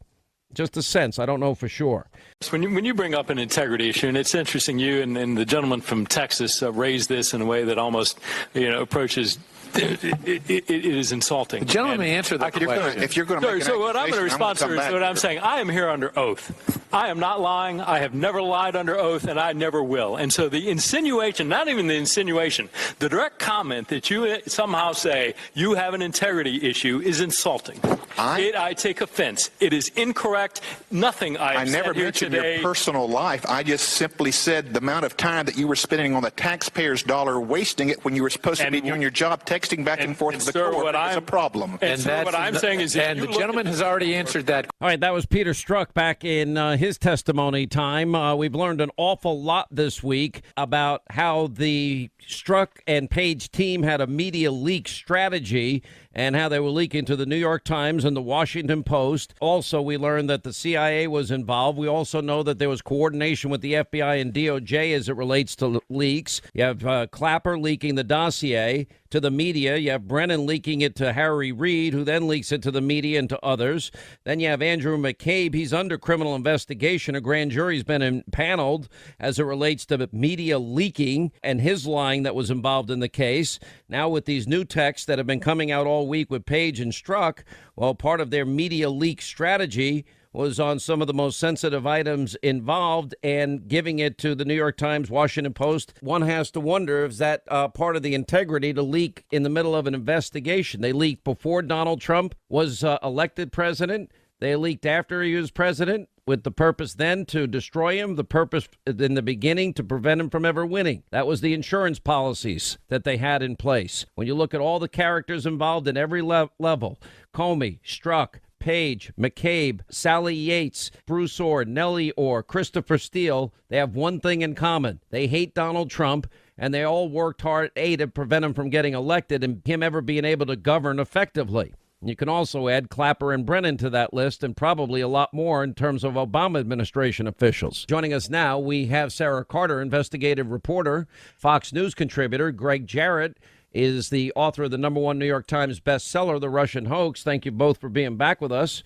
Just a sense. I don't know for sure. When you bring up an integrity issue, and it's interesting, you and the gentleman from Texas raised this in a way that almost, approaches. It is insulting. The gentleman may answer the question. If you're going to make so what I'm going to respond to is what I'm saying. I am here under oath. I am not lying. I have never lied under oath, and I never will. And so the insinuation, not even the insinuation, the direct comment that you somehow say you have an integrity issue is insulting. I take offense. It is incorrect. Nothing I never here mentioned today. Your personal life. I just simply said the amount of time that you were spending on the taxpayer's dollar, wasting it when you were supposed to be doing your job, texting back and forth to the court is a problem. And so what I'm saying is, and the gentleman has already answered that. All right, that was Peter Strzok back in his testimony time. We've learned an awful lot this week about how the Strzok and Page team had a media leak strategy and how they were leaking to the New York Times and the Washington Post. Also, we learned that the CIA was involved. We also know that there was coordination with the FBI and DOJ as it relates to leaks. You have Clapper leaking the dossier, to the media. You have Brennan leaking it to Harry Reid, who then leaks it to the media and to others. Then you have Andrew McCabe. He's under criminal investigation. A grand jury's been impaneled as it relates to media leaking and his lying that was involved in the case. Now with these new texts that have been coming out all week with Page and Strzok, well, part of their media leak strategy was on some of the most sensitive items involved and giving it to the New York Times, Washington Post. One has to wonder if that part of the integrity to leak in the middle of an investigation. They leaked before Donald Trump was elected president. They leaked after he was president with the purpose then to destroy him, the purpose in the beginning to prevent him from ever winning. That was the insurance policies that they had in place. When you look at all the characters involved in every level, Comey, Strzok, Page, McCabe, Sally Yates, Bruce Orr, Nellie Orr, Christopher Steele, they have one thing in common. They hate Donald Trump, and they all worked hard, to prevent him from getting elected and him ever being able to govern effectively. You can also add Clapper and Brennan to that list, and probably a lot more in terms of Obama administration officials. Joining us now, we have Sarah Carter, investigative reporter, Fox News contributor. Greg Jarrett is the author of the #1 New York Times bestseller, The Russian Hoax. Thank you both for being back with us.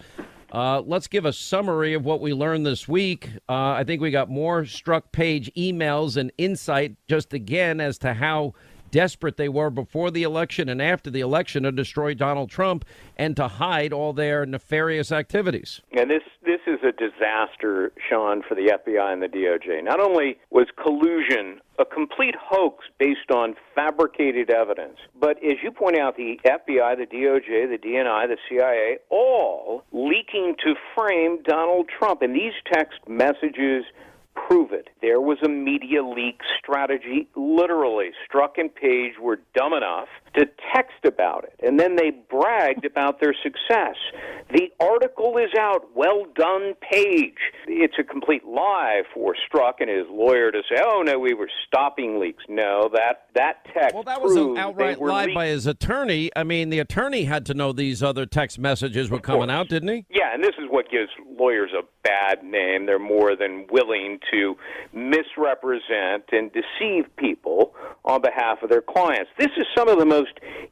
Let's give a summary of what we learned this week. I think we got more Strzok Page emails and insight just again as to how desperate they were before the election and after the election to destroy Donald Trump and to hide all their nefarious activities. And this is a disaster, Sean, for the FBI and the DOJ. Not only was collusion a complete hoax based on fabricated evidence, but as you point out, the FBI, the DOJ, the DNI, the CIA, all leaking to frame Donald Trump. And these text messages prove it. There was a media leak strategy. Literally, Strzok and Page were dumb enough to text about it, and then they bragged about their success. The article is out. Well done, Page. It's a complete lie for Strzok and his lawyer to say, oh, no, we were stopping leaks. No, that text Well, that was an outright lie by his attorney. I mean, the attorney had to know these other text messages were coming out, didn't he? Yeah, and this is what gives lawyers a bad name. They're more than willing to misrepresent and deceive people on behalf of their clients. This is some of the most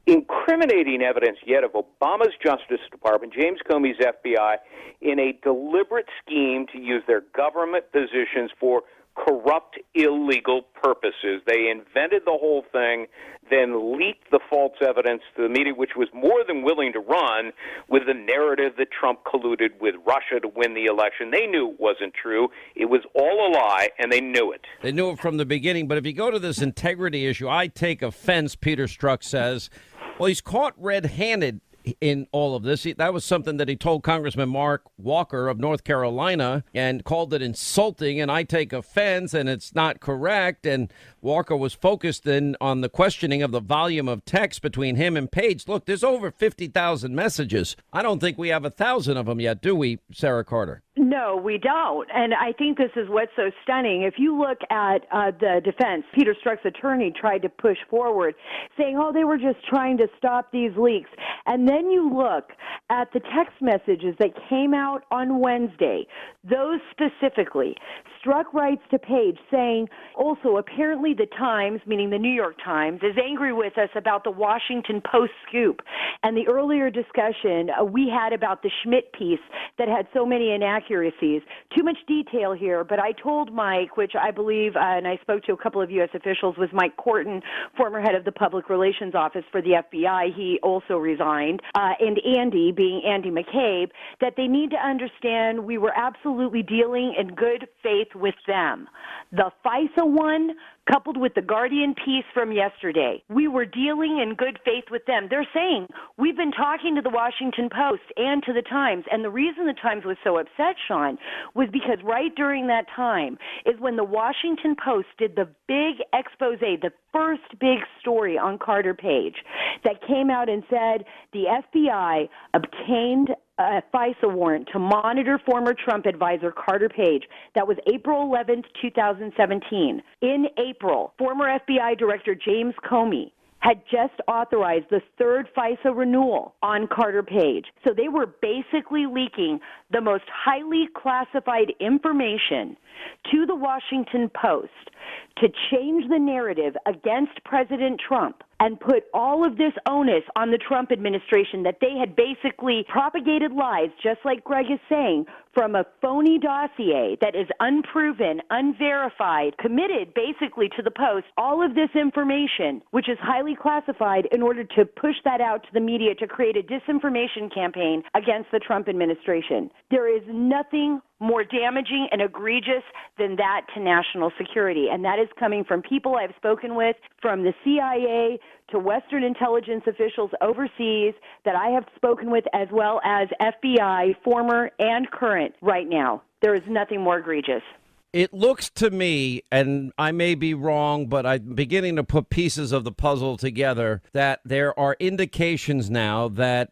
incriminating evidence yet of Obama's Justice Department, James Comey's FBI, in a deliberate scheme to use their government positions for corrupt, illegal purposes. They invented the whole thing, then leaked the false evidence to the media, which was more than willing to run with the narrative that Trump colluded with Russia to win the election. They knew it wasn't true. It was all a lie, and they knew it. They knew it from the beginning. But if you go to this integrity issue, I take offense, Peter Strzok says. Well, he's caught red-handed in all of this. That was something that he told Congressman Mark Walker of North Carolina and called it insulting, and I take offense, and it's not correct. And Walker was focused in on the questioning of the volume of text between him and Page. Look, there's over 50,000 messages. I don't think we have 1,000 of them yet, do we, Sarah Carter? No, we don't. And I think this is what's so stunning. If you look at the defense, Peter Strzok's attorney tried to push forward, saying, oh, they were just trying to stop these leaks. And then you look at the text messages that came out on Wednesday, those specifically. Strzok writes to Page saying, also, apparently the Times, meaning the New York Times, is angry with us about the Washington Post scoop and the earlier discussion we had about the Schmidt piece that had so many inaccuracies. Too much detail here, but I told Mike, which I believe, and I spoke to a couple of U.S. officials, was Mike Corton, former head of the Public Relations Office for the FBI. He also resigned. And Andy, being Andy McCabe, that they need to understand we were absolutely dealing in good faith with them. The FISA one, coupled with the Guardian piece from yesterday, we were dealing in good faith with them. They're saying, we've been talking to the Washington Post and to the Times, and the reason the Times was so upset, Sean, was because right during that time is when the Washington Post did the big expose, the first big story on Carter Page, that came out and said the FBI obtained a FISA warrant to monitor former Trump advisor Carter Page. That was April 11th, 2017. In April, former FBI Director James Comey had just authorized the third FISA renewal on Carter Page. So they were basically leaking the most highly classified information to the Washington Post to change the narrative against President Trump and put all of this onus on the Trump administration that they had basically propagated lies, just like Greg is saying, from a phony dossier that is unproven, unverified, committed basically to the Post, all of this information, which is highly classified, in order to push that out to the media to create a disinformation campaign against the Trump administration. There is nothing more damaging and egregious than that to national security. And that is coming from people I've spoken with, from the CIA to Western intelligence officials overseas that I have spoken with, as well as FBI, former and current, right now. There is nothing more egregious. It looks to me, and I may be wrong, but I'm beginning to put pieces of the puzzle together, that there are indications now that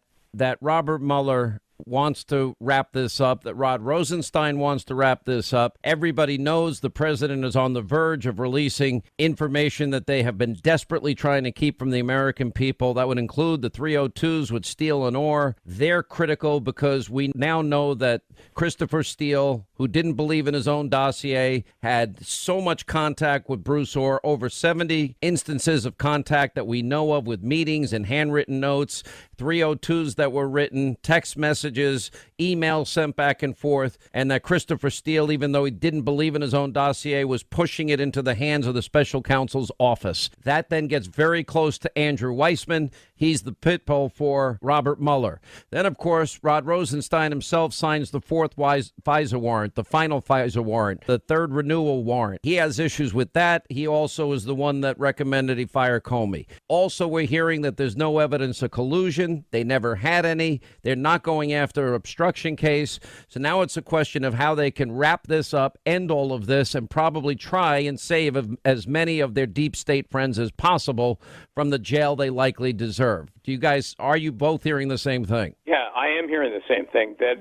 Robert Mueller wants to wrap this up, that Rod Rosenstein wants to wrap this up. Everybody knows the president is on the verge of releasing information that they have been desperately trying to keep from the American people. That would include the 302s with Steele and Orr. They're critical because we now know that Christopher Steele, who didn't believe in his own dossier, had so much contact with Bruce Orr, over 70 instances of contact that we know of, with meetings and handwritten notes, 302s that were written, text messages, emails sent back and forth, and that Christopher Steele, even though he didn't believe in his own dossier, was pushing it into the hands of the special counsel's office. That then gets very close to Andrew Weissman. He's the pit bull for Robert Mueller. Then, of course, Rod Rosenstein himself signs the fourth FISA warrant, the final FISA warrant, the third renewal warrant. He has issues with that. He also is the one that recommended he fire Comey. Also, we're hearing that there's no evidence of collusion. They never had any. They're not going after an obstruction case. So now it's a question of how they can wrap this up, end all of this, and probably try and save as many of their deep state friends as possible from the jail they likely deserve. Are you both hearing the same thing? Yeah, I am hearing the same thing, that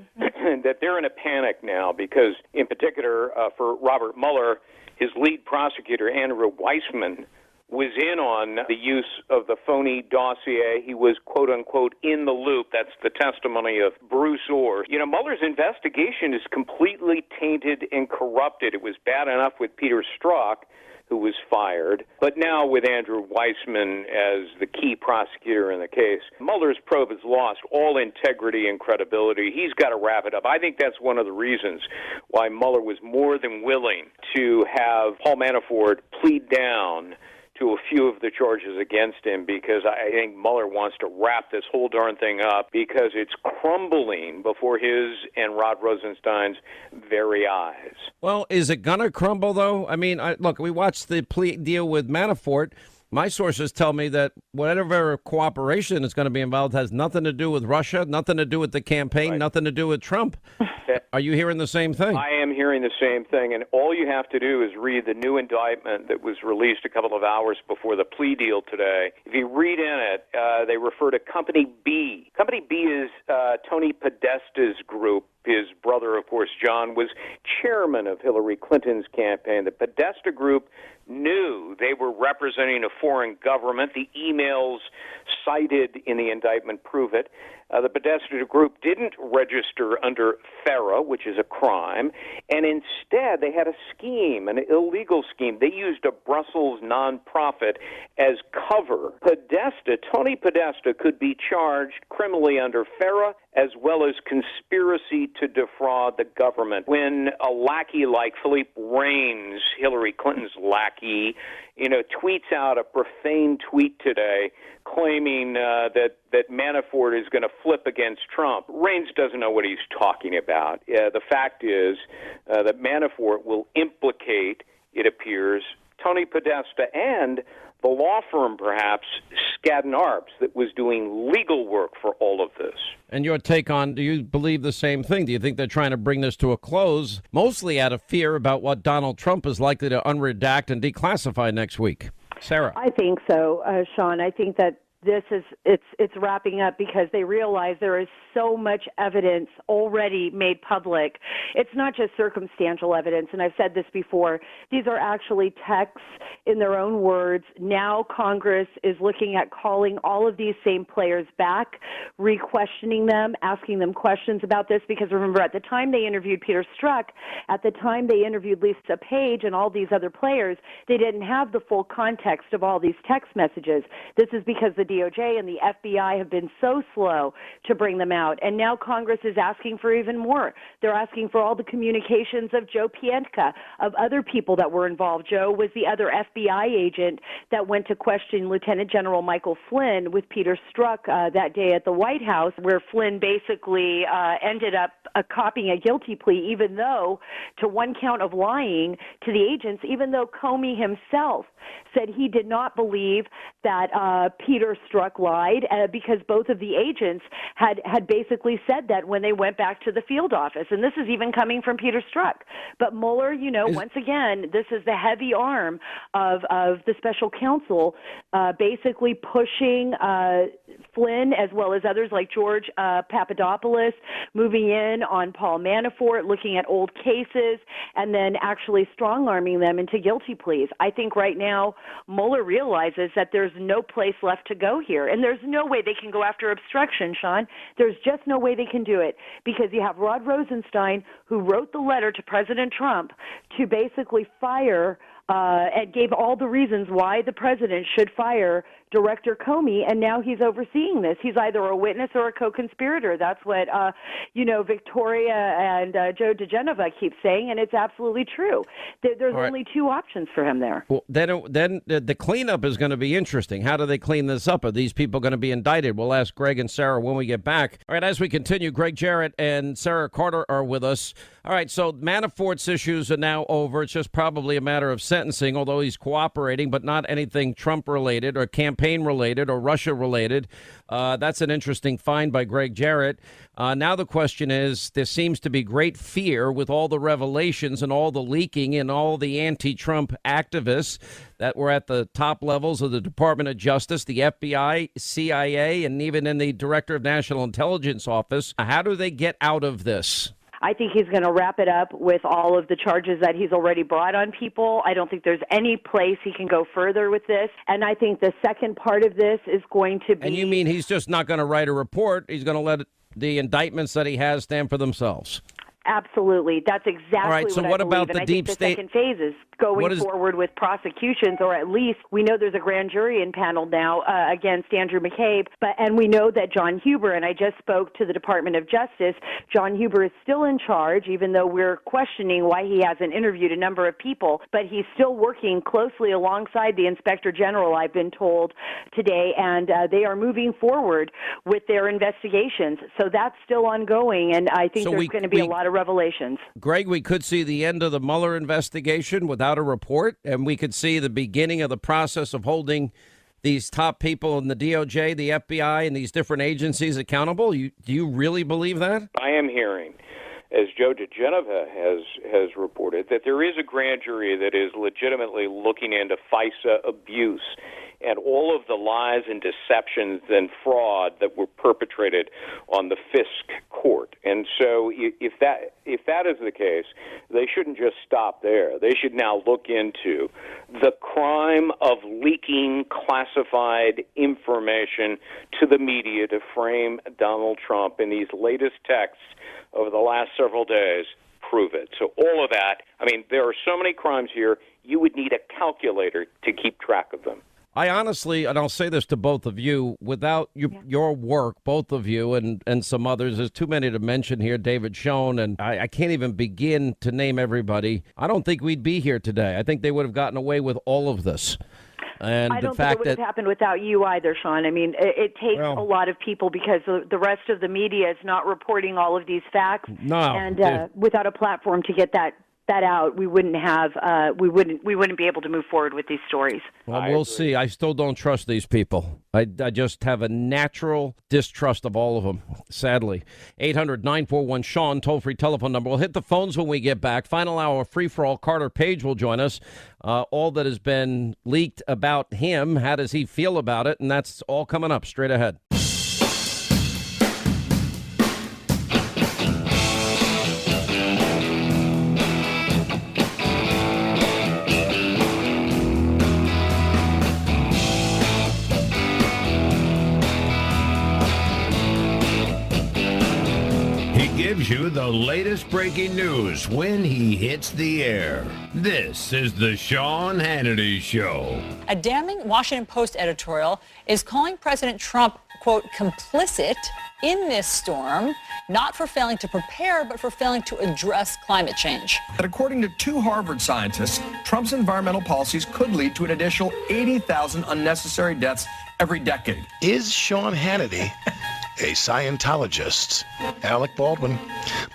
that they're in a panic now because, in particular, for Robert Mueller, his lead prosecutor, Andrew Weissman, was in on the use of the phony dossier. He was, quote unquote, in the loop. That's the testimony of Bruce Orr. You know, Mueller's investigation is completely tainted and corrupted. It was bad enough with Peter Strzok, who was fired, but now with Andrew Weissman as the key prosecutor in the case, Mueller's probe has lost all integrity and credibility. He's got to wrap it up. I think that's one of the reasons why Mueller was more than willing to have Paul Manafort plead down to a few of the charges against him, because I think Mueller wants to wrap this whole darn thing up because it's crumbling before his and Rod Rosenstein's very eyes. Well, is it going to crumble, though? I mean, look, we watched the plea deal with Manafort. My sources tell me that whatever cooperation is going to be involved has nothing to do with Russia, nothing to do with the campaign, right, nothing to do with Trump. Are you hearing the same thing? I am hearing the same thing, and all you have to do is read the new indictment that was released a couple of hours before the plea deal today. If you read in it, they refer to Company B. Company B is Tony Podesta's group. His brother, of course, John, was chairman of Hillary Clinton's campaign. The Podesta group knew they were representing a foreign government. The emails cited in the indictment prove it. The Podesta group didn't register under FARA, which is a crime, and instead they had a scheme, an illegal scheme. They used a Brussels nonprofit as cover. Tony Podesta, could be charged criminally under FARA as well as conspiracy to defraud the government. When a lackey like Philippe Reines, Hillary Clinton's lackey, tweets out a profane tweet today claiming that Manafort is going to flip against Trump, Reines doesn't know what he's talking about. The fact is that Manafort will implicate, it appears, Tony Podesta and the law firm, perhaps, Skadden Arps, that was doing legal work for all of this. And your take on, do you believe the same thing? Do you think they're trying to bring this to a close, mostly out of fear about what Donald Trump is likely to unredact and declassify next week? Sarah? I think so, Sean. I think that it's wrapping up because they realize there is so much evidence already made public. It's not just circumstantial evidence, and I've said this before. These are actually texts in their own words. Now Congress is looking at calling all of these same players back, re-questioning them, asking them questions about this, because remember, at the time they interviewed Peter Strzok, at the time they interviewed Lisa Page and all these other players, they didn't have the full context of all these text messages. This is because the DOJ and the FBI have been so slow to bring them out. And now Congress is asking for even more. They're asking for all the communications of Joe Pientka, of other people that were involved. Joe was the other FBI agent that went to question Lieutenant General Michael Flynn with Peter Strzok that day at the White House, where Flynn basically ended up copying a guilty plea, even though to one count of lying to the agents, even though Comey himself said he did not believe that Peter Strzok lied because both of the agents had basically said that when they went back to the field office. And this is even coming from Peter Strzok. But Mueller, once again, this is the heavy arm of the special counsel basically pushing Flynn as well as others like George Papadopoulos, moving in on Paul Manafort, looking at old cases, and then actually strong-arming them into guilty pleas. I think right now Mueller realizes that there's no place left to go here, and there's no way they can go after obstruction, Sean. There's just no way they can do it, because you have Rod Rosenstein, who wrote the letter to President Trump to basically fire and gave all the reasons why the president should fire Director Comey, and now he's overseeing this. He's either a witness or a co-conspirator. That's what, Victoria and Joe DeGenova keep saying, and it's absolutely true. There's only two options for him there. Well, then the cleanup is going to be interesting. How do they clean this up? Are these people going to be indicted? We'll ask Greg and Sarah when we get back. All right, as we continue, Greg Jarrett and Sarah Carter are with us. All right, so Manafort's issues are now over. It's just probably a matter of sentencing, although he's cooperating, but not anything Trump-related or campaign-related or Russia-related. That's an interesting find by Greg Jarrett. Now the question is, there seems to be great fear with all the revelations and all the leaking and all the anti-Trump activists that were at the top levels of the Department of Justice, the FBI, CIA, and even in the Director of National Intelligence Office. How do they get out of this? I think he's going to wrap it up with all of the charges that he's already brought on people. I don't think there's any place he can go further with this. And I think the second part of this is going to be... And you mean he's just not going to write a report? He's going to let the indictments that he has stand for themselves? Absolutely. That's exactly all right, so what what I believe. about the and deep I think state? The second phase is going forward with prosecutions, or at least we know there's a grand jury impaneled now against Andrew McCabe, and we know that John Huber, and I just spoke to the Department of Justice, John Huber is still in charge, even though we're questioning why he hasn't interviewed a number of people, but he's still working closely alongside the Inspector General, I've been told today, and they are moving forward with their investigations. So that's still ongoing, and I think there's going to be a lot of revelations. Greg, we could see the end of the Mueller investigation without a report, and we could see the beginning of the process of holding these top people in the DOJ, the FBI, and these different agencies accountable. Do you really believe that? I am hearing, as Joe DeGenova has reported, that there is a grand jury that is legitimately looking into FISA abuse and all of the lies and deceptions and fraud that were perpetrated on the Fisk court. And so if that is the case, they shouldn't just stop there. They should now look into the crime of leaking classified information to the media to frame Donald Trump in these latest texts over the last several days. Prove it. So all of that, I mean, there are so many crimes here, you would need a calculator to keep track of them. I honestly, and I'll say this to both of you, without your work, both of you and some others, there's too many to mention here, David Schoen, and I can't even begin to name everybody. I don't think we'd be here today. I think they would have gotten away with all of this. And I don't think it would have happened without you either, Sean. I mean, it takes a lot of people because the rest of the media is not reporting all of these facts. No, and without a platform to get that out, we wouldn't be able to move forward with these stories. Well, we'll see. I still don't trust these people. I just have a natural distrust of all of them, sadly. 800-941-SEAN, toll-free telephone number. We'll hit the phones when we get back. Final hour free-for-all. Carter Page will join us. All that has been leaked about him, how does he feel about it? And that's all coming up straight ahead. gives you the latest breaking news when he hits the air. This is the Sean Hannity Show. A damning Washington Post editorial is calling President Trump, quote, complicit in this storm, not for failing to prepare, but for failing to address climate change. But according to two Harvard scientists, Trump's environmental policies could lead to an additional 80,000 unnecessary deaths every decade. Is Sean Hannity a Scientologist? Alec Baldwin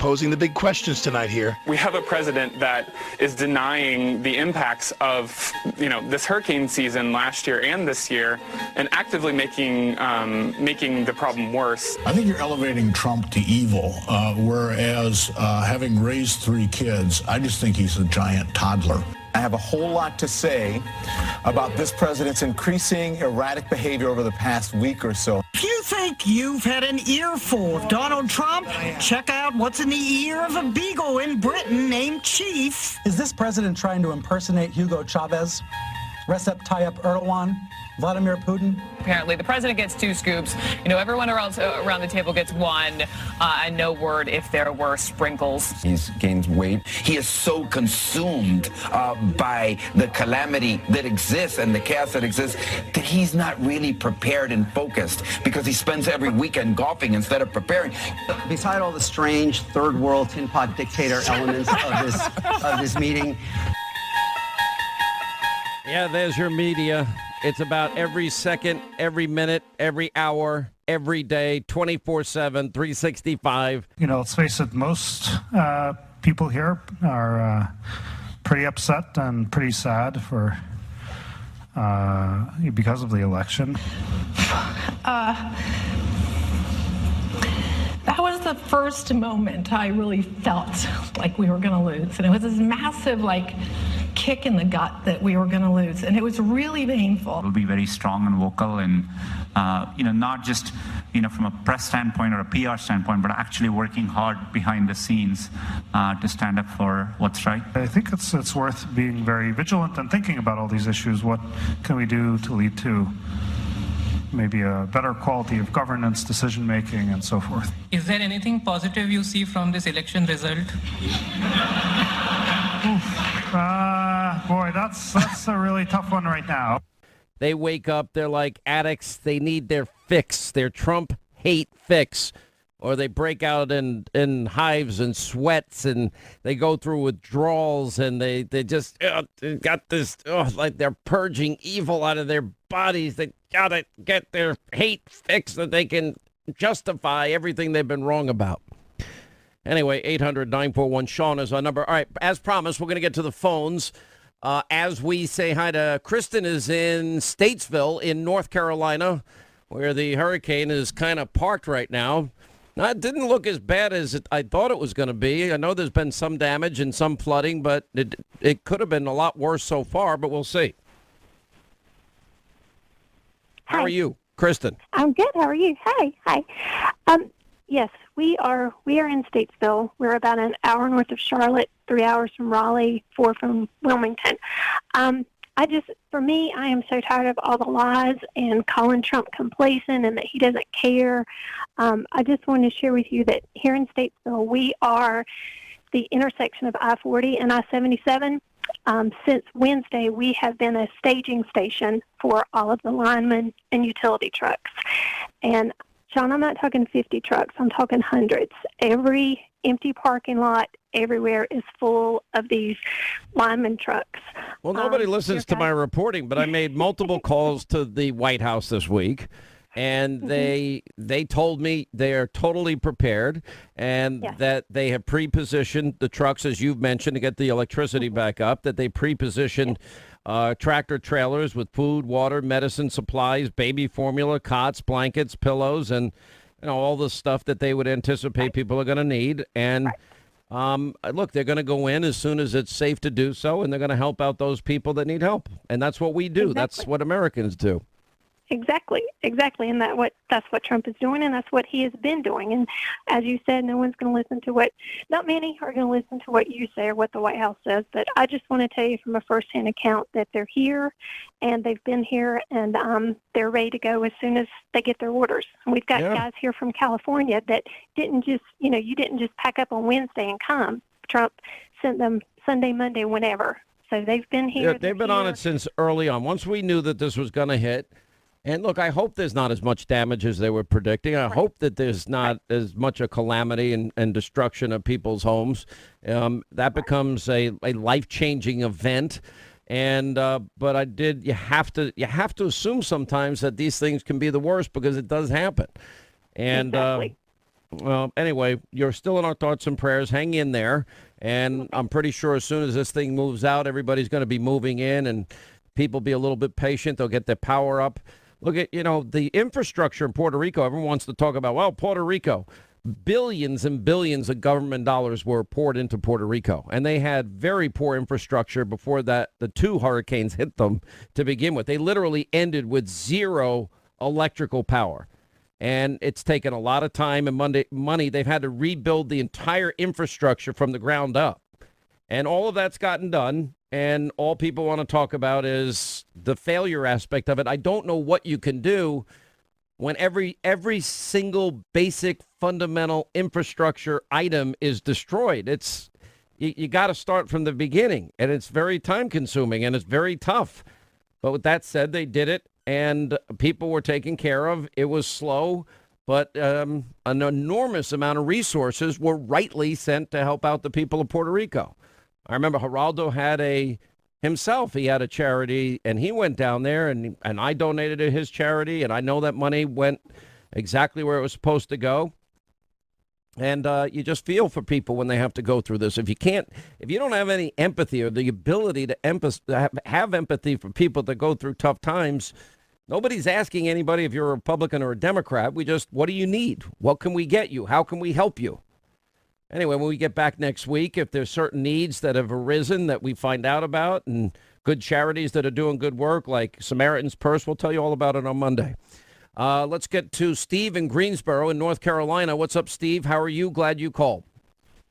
posing the big questions tonight here. We have a president that is denying the impacts of, this hurricane season last year and this year, and actively making the problem worse. I think you're elevating Trump to evil, whereas having raised 3 kids, I just think he's a giant toddler. I have a whole lot to say about this president's increasing erratic behavior over the past week or so. If you think you've had an earful of Donald Trump, check out what's in the ear of a beagle in Britain named Chief. Is this president trying to impersonate Hugo Chavez, Recep Tayyip Erdogan, Vladimir Putin? Apparently, the president gets 2 scoops. Everyone around the table gets 1, and no word if there were sprinkles. He's gained weight. He is so consumed by the calamity that exists and the chaos that exists that he's not really prepared and focused because he spends every weekend golfing instead of preparing. Beside all the strange third world tin pot dictator elements of this meeting. Yeah, there's your media. It's about every second, every minute, every hour, every day, 24/7, 365. Let's face it, most people here are pretty upset and pretty sad for because of the election. That was the first moment I really felt like we were going to lose. And it was this massive, kick in the gut that we were going to lose. And it was really painful. We'll be very strong and vocal and, not just, from a press standpoint or a PR standpoint, but actually working hard behind the scenes to stand up for what's right. I think it's worth being very vigilant and thinking about all these issues. What can we do to lead to maybe a better quality of governance, decision-making, and so forth? Is there anything positive you see from this election result? Boy, that's a really tough one right now. They wake up, they're like addicts. They need their fix, their Trump hate fix. Or they break out in hives and sweats, and they go through withdrawals, and they just got this, like they're purging evil out of their bodies. They got to get their hate fix so they can justify everything they've been wrong about. Anyway, 800-941-SEAN is our number. All right, as promised, we're going to get to the phones. As we say hi to Kristen is in Statesville in North Carolina, where the hurricane is kind of parked right now. Now, it didn't look as bad as I thought it was going to be. I know there's been some damage and some flooding, but it could have been a lot worse so far, but we'll see. Hi. How are you, Kristen? I'm good. How are you? Hi. Yes, we are in Statesville. We're about an hour north of Charlotte, 3 hours from Raleigh, 4 from Wilmington. For me, I am so tired of all the lies and calling Trump complacent and that he doesn't care. I just want to share with you that here in Statesville, we are the intersection of I-40 and I-77. Since Wednesday, we have been a staging station for all of the linemen and utility trucks. And Sean, I'm not talking 50 trucks. I'm talking hundreds. Every empty parking lot everywhere is full of these lineman trucks. Well, nobody listens to my reporting, but I made multiple calls to the White House this week, and they told me they are totally prepared and that they have pre-positioned the trucks, as you've mentioned, to get the electricity back up, that they pre-positioned tractor trailers with food, water, medicine, supplies, baby formula, cots, blankets, pillows, and all the stuff that they would anticipate people are going to need. And look, they're going to go in as soon as it's safe to do so, and they're going to help out those people that need help. And that's what we do. Exactly. That's what Americans do. Exactly, and that's what Trump is doing, and that's what he has been doing. And as you said, no one's going to listen to not many are going to listen to what you say or what the White House says. But I just want to tell you from a firsthand account that they're here, and they've been here, and they're ready to go as soon as they get their orders. And we've got guys here from California that didn't just, you didn't just pack up on Wednesday and come. Trump sent them Sunday, Monday, whenever. So they've been here. Yeah, they've been on it since early on. Once we knew that this was going to hit. And look, I hope there's not as much damage as they were predicting. I hope that there's not as much a calamity and destruction of people's homes. That becomes a life-changing event. And but you have to assume sometimes that these things can be the worst because it does happen. And exactly. Well, anyway, you're still in our thoughts and prayers. Hang in there. And I'm pretty sure as soon as this thing moves out, everybody's going to be moving in and people be a little bit patient. They'll get their power up. Look at, the infrastructure in Puerto Rico. Everyone wants to talk about, well, Puerto Rico. Billions and billions of government dollars were poured into Puerto Rico. And they had very poor infrastructure before the two hurricanes hit them to begin with. They literally ended with zero electrical power. And it's taken a lot of time and money. They've had to rebuild the entire infrastructure from the ground up. And all of that's gotten done. And all people want to talk about is the failure aspect of it. I don't know what you can do when every single basic fundamental infrastructure item is destroyed. You got to start from the beginning, and it's very time consuming and it's very tough. But with that said, they did it and people were taken care of. It was slow, but an enormous amount of resources were rightly sent to help out the people of Puerto Rico. I remember Geraldo had a charity, and he went down there, and I donated to his charity, and I know that money went exactly where it was supposed to go. And you just feel for people when they have to go through this. If you don't have any empathy or the ability to have empathy for people that go through tough times, nobody's asking anybody if you're a Republican or a Democrat. What do you need? What can we get you? How can we help you? Anyway, when we get back next week, if there's certain needs that have arisen that we find out about and good charities that are doing good work like Samaritan's Purse, we'll tell you all about it on Monday. Let's get to Steve in Greensboro in North Carolina. What's up, Steve? How are you? Glad you called.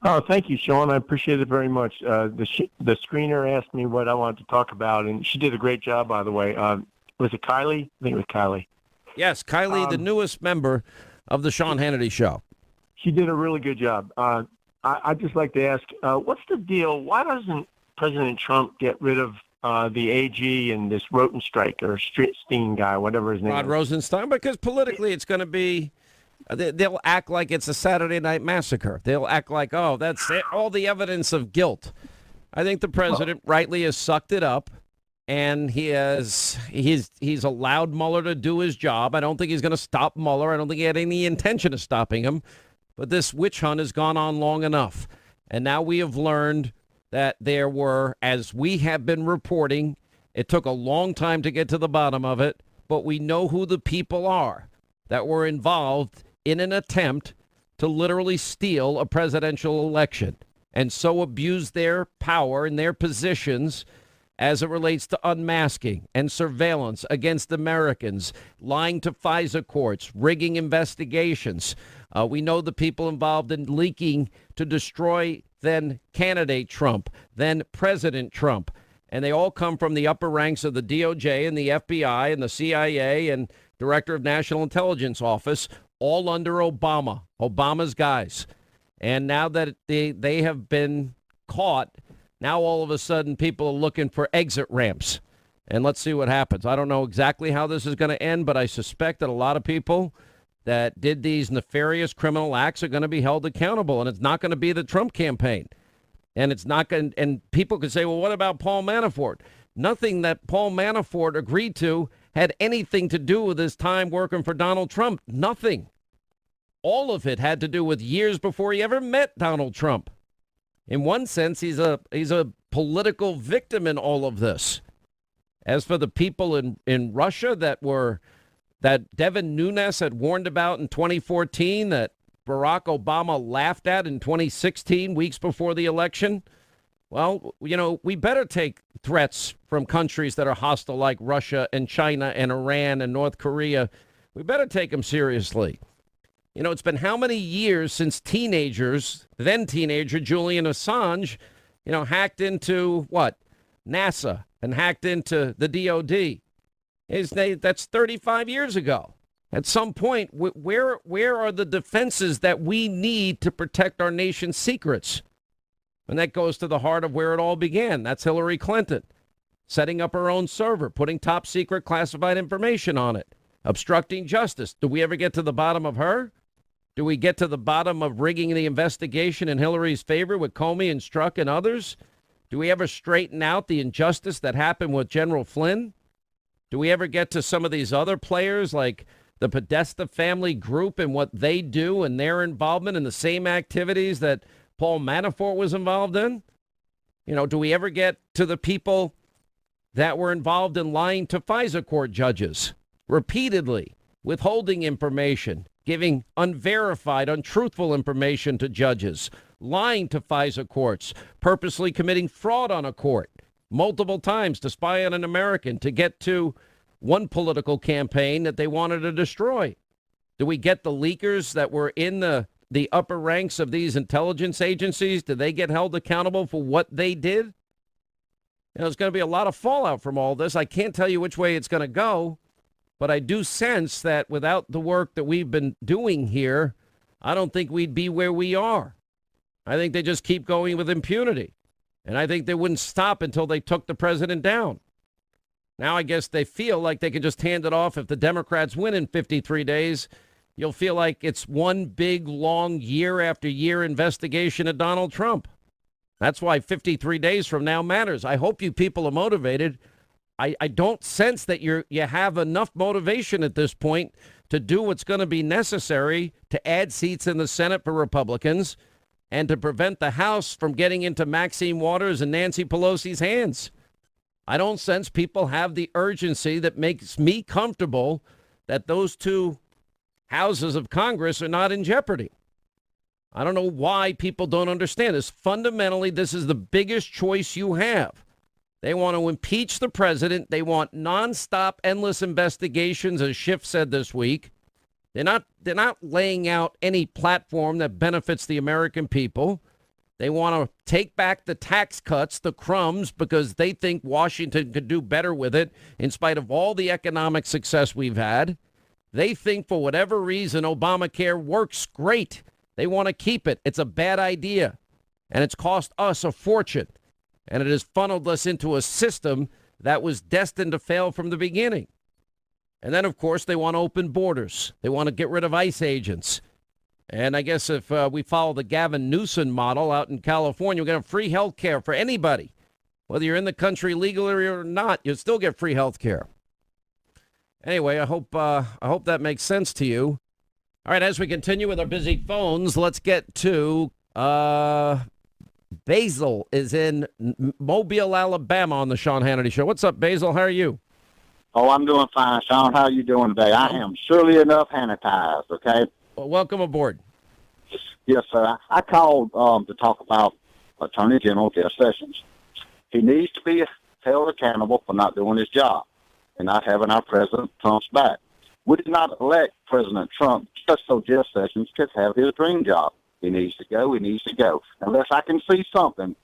Oh, thank you, Sean. I appreciate it very much. The screener asked me what I wanted to talk about, and she did a great job, by the way. Was it Kylie? I think it was Kylie. Yes, Kylie, the newest member of the Sean Hannity Show. She did a really good job. I'd just like to ask, what's the deal? Why doesn't President Trump get rid of the AG and this Rotenstreich or Steen guy, whatever his name Rod is? Rosenstein, because politically it's going to be, they'll act like it's a Saturday Night Massacre. They'll act like, oh, that's it, all the evidence of guilt. I think the president rightly has sucked it up, and he's allowed Mueller to do his job. I don't think he's going to stop Mueller. I don't think he had any intention of stopping him. But this witch hunt has gone on long enough. And now we have learned that there were, as we have been reporting, it took a long time to get to the bottom of it, but we know who the people are that were involved in an attempt to literally steal a presidential election and so abuse their power and their positions as it relates to unmasking and surveillance against Americans, lying to FISA courts, rigging investigations. We know the people involved in leaking to destroy then candidate Trump, then President Trump. And they all come from the upper ranks of the DOJ and the FBI and the CIA and Director of National Intelligence Office, all under Obama's guys. And now that they have been caught, now all of a sudden people are looking for exit ramps. And let's see what happens. I don't know exactly how this is going to end, but I suspect that a lot of people that did these nefarious criminal acts are going to be held accountable, and it's not going to be the Trump campaign. And it's not going. And people could say, well, what about Paul Manafort? Nothing that Paul Manafort agreed to had anything to do with his time working for Donald Trump. Nothing. All of it had to do with years before he ever met Donald Trump. In one sense, he's a political victim in all of this. As for the people in Russia that Devin Nunes had warned about in 2014, that Barack Obama laughed at in 2016, weeks before the election, Well, we better take threats from countries that are hostile like Russia and China and Iran and North Korea. We better take them seriously. It's been how many years since then teenager Julian Assange, hacked into NASA and hacked into the DOD. That's 35 years ago. At some point, where are the defenses that we need to protect our nation's secrets? And that goes to the heart of where it all began. That's Hillary Clinton, setting up her own server, putting top secret classified information on it, obstructing justice. Do we ever get to the bottom of her? Do we get to the bottom of rigging the investigation in Hillary's favor with Comey and Strzok and others? Do we ever straighten out the injustice that happened with General Flynn? Do we ever get to some of these other players like the Podesta family group and what they do and their involvement in the same activities that Paul Manafort was involved in? Do we ever get to the people that were involved in lying to FISA court judges repeatedly, withholding information, giving unverified, untruthful information to judges, lying to FISA courts, purposely committing fraud on a court multiple times to spy on an American to get to one political campaign that they wanted to destroy? Do we get the leakers that were in the upper ranks of these intelligence agencies? Do they get held accountable for what they did? There's going to be a lot of fallout from all this. I can't tell you which way it's going to go, but I do sense that without the work that we've been doing here, I don't think we'd be where we are. I think they just keep going with impunity. And I think they wouldn't stop until they took the president down. Now I guess they feel like they can just hand it off. If the Democrats win in 53 days, you'll feel like it's one big, long, year after year investigation of Donald Trump. That's why 53 days from now matters. I hope you people are motivated. I don't sense that you have enough motivation at this point to do what's going to be necessary to add seats in the Senate for Republicans and to prevent the House from getting into Maxine Waters and Nancy Pelosi's hands. I don't sense people have the urgency that makes me comfortable that those two houses of Congress are not in jeopardy. I don't know why people don't understand this. Fundamentally, this is the biggest choice you have. They want to impeach the president. They want nonstop, endless investigations, as Schiff said this week. They're not laying out any platform that benefits the American people. They want to take back the tax cuts, the crumbs, because they think Washington could do better with it in spite of all the economic success we've had. They think for whatever reason Obamacare works great. They want to keep it. It's a bad idea, and it's cost us a fortune, and it has funneled us into a system that was destined to fail from the beginning. And then, of course, they want open borders. They want to get rid of ICE agents. And I guess if we follow the Gavin Newsom model out in California, we're going to have free health care for anybody. Whether you're in the country legally or not, you'll still get free health care. Anyway, I hope that makes sense to you. All right, as we continue with our busy phones, let's get to Basil is in Mobile, Alabama on the Sean Hannity Show. What's up, Basil? How are you? Oh, I'm doing fine, Sean. How are you doing today? I am surely enough Hannitized, okay? Well, welcome aboard. Yes, sir. I called to talk about Attorney General Jeff Sessions. He needs to be held accountable for not doing his job and not having our President Trump's back. We did not elect President Trump just so Jeff Sessions could have his dream job. He needs to go. He needs to go. Unless I can see something,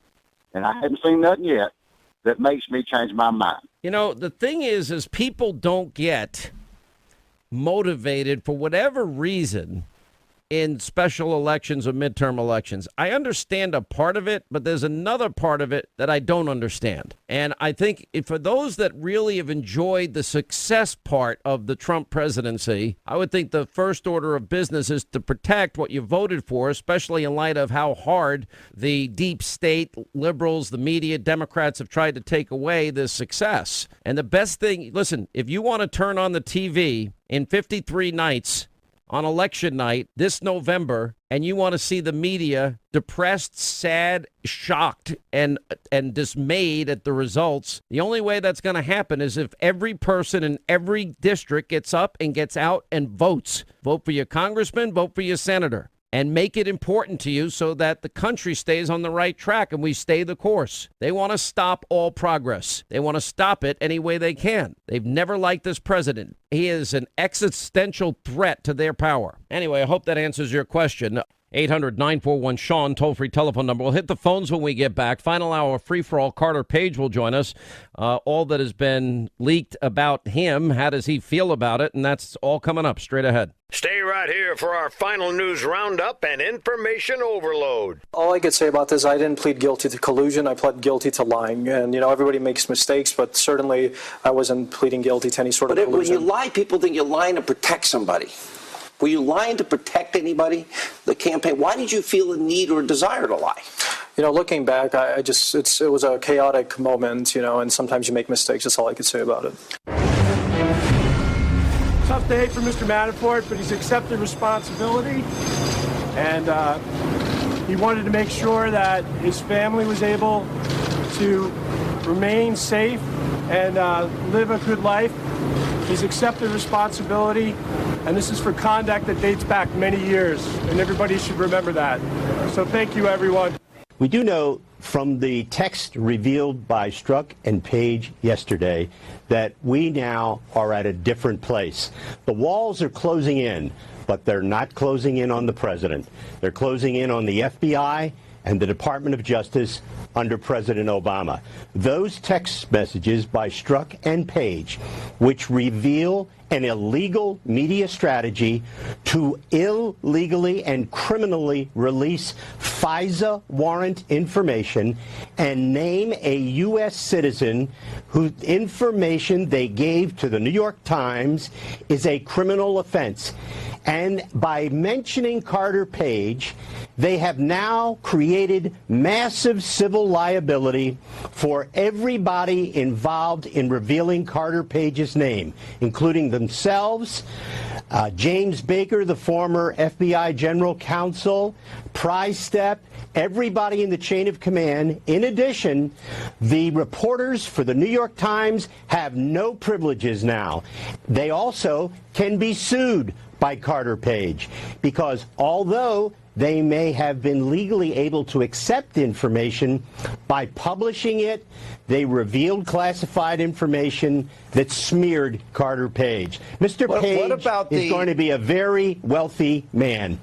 and I haven't seen nothing yet, that makes me change my mind. You know, the thing is people don't get motivated for whatever reason in special elections or midterm elections. I understand a part of it, but there's another part of it that I don't understand. And I think for those that really have enjoyed the success part of the Trump presidency, I would think the first order of business is to protect what you voted for, especially in light of how hard the deep state, liberals, the media, Democrats have tried to take away this success. And the best thing, listen, if you want to turn on the TV in 53 nights on election night this November, and you want to see the media depressed, sad, shocked, and dismayed at the results, the only way that's going to happen is if every person in every district gets up and gets out and votes. Vote for your congressman, vote for your senator. and make it important to you so that the country stays on the right track and we stay the course. They want to stop all progress. They want to stop it any way they can. They've never liked this president. He is an existential threat to their power. Anyway, I hope that answers your question. 800-941-SEAN, toll-free telephone number. We'll hit the phones when we get back. Final hour free-for-all. Carter Page will join us. All that has been leaked about him, how does he feel about it? And that's all coming up straight ahead. Stay right here for our final news roundup and information overload. All I could say about this, I didn't plead guilty to collusion. I pled guilty to lying. And, everybody makes mistakes, but certainly I wasn't pleading guilty to any sort of collusion. When you lie, people think you're lying to protect somebody. Were you lying to protect anybody? The campaign? Why did you feel a need or a desire to lie? Looking back, it was a chaotic moment, and sometimes you make mistakes. That's all I could say about it. Tough day for Mr. Manafort, but he's accepted responsibility, and he wanted to make sure that his family was able to remain safe and live a good life. He's accepted responsibility, and this is for conduct that dates back many years, and everybody should remember that. So thank you, everyone. We do know from the text revealed by Strzok and Page yesterday that we now are at a different place. The walls are closing in, but they're not closing in on the president. They're closing in on the FBI and the Department of Justice under President Obama. Those text messages by Strzok and Page, which reveal an illegal media strategy to illegally and criminally release FISA warrant information and name a U.S. citizen whose information they gave to the New York Times is a criminal offense. And by mentioning Carter Page, they have now created massive civil liability for everybody involved in revealing Carter Page's name, including themselves, James Baker, the former FBI general counsel, Prize Step, everybody in the chain of command. In addition, the reporters for the New York Times have no privileges now. They also can be sued by Carter Page because although they may have been legally able to accept information, by publishing it, they revealed classified information that smeared Carter Page. Mr. Page is going to be a very wealthy man.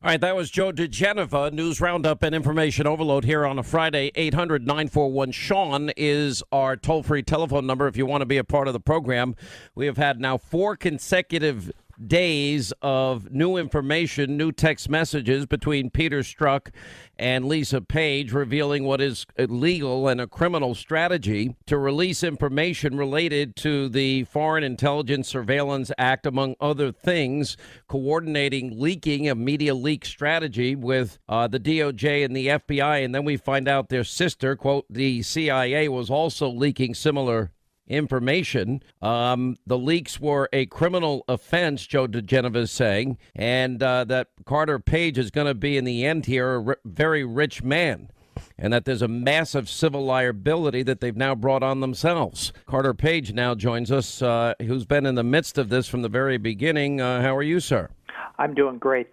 All right, that was Joe DeGeneva. News Roundup and Information Overload here on a Friday. 800-941-SEAN is our toll-free telephone number if you want to be a part of the program. We have had now 4 consecutive days of new information, new text messages between Peter Strzok and Lisa Page revealing what is illegal and a criminal strategy to release information related to the Foreign Intelligence Surveillance Act, among other things, coordinating leaking, a media leak strategy with the DOJ and the FBI. And then we find out their sister, quote, the CIA, was also leaking similar information. The leaks were a criminal offense, Joe DeGeneva is saying, and that Carter Page is going to be, in the end here, a very rich man, and that there's a massive civil liability that they've now brought on themselves. Carter Page now joins us, who's been in the midst of this from the very beginning. How are you, sir? I'm doing great,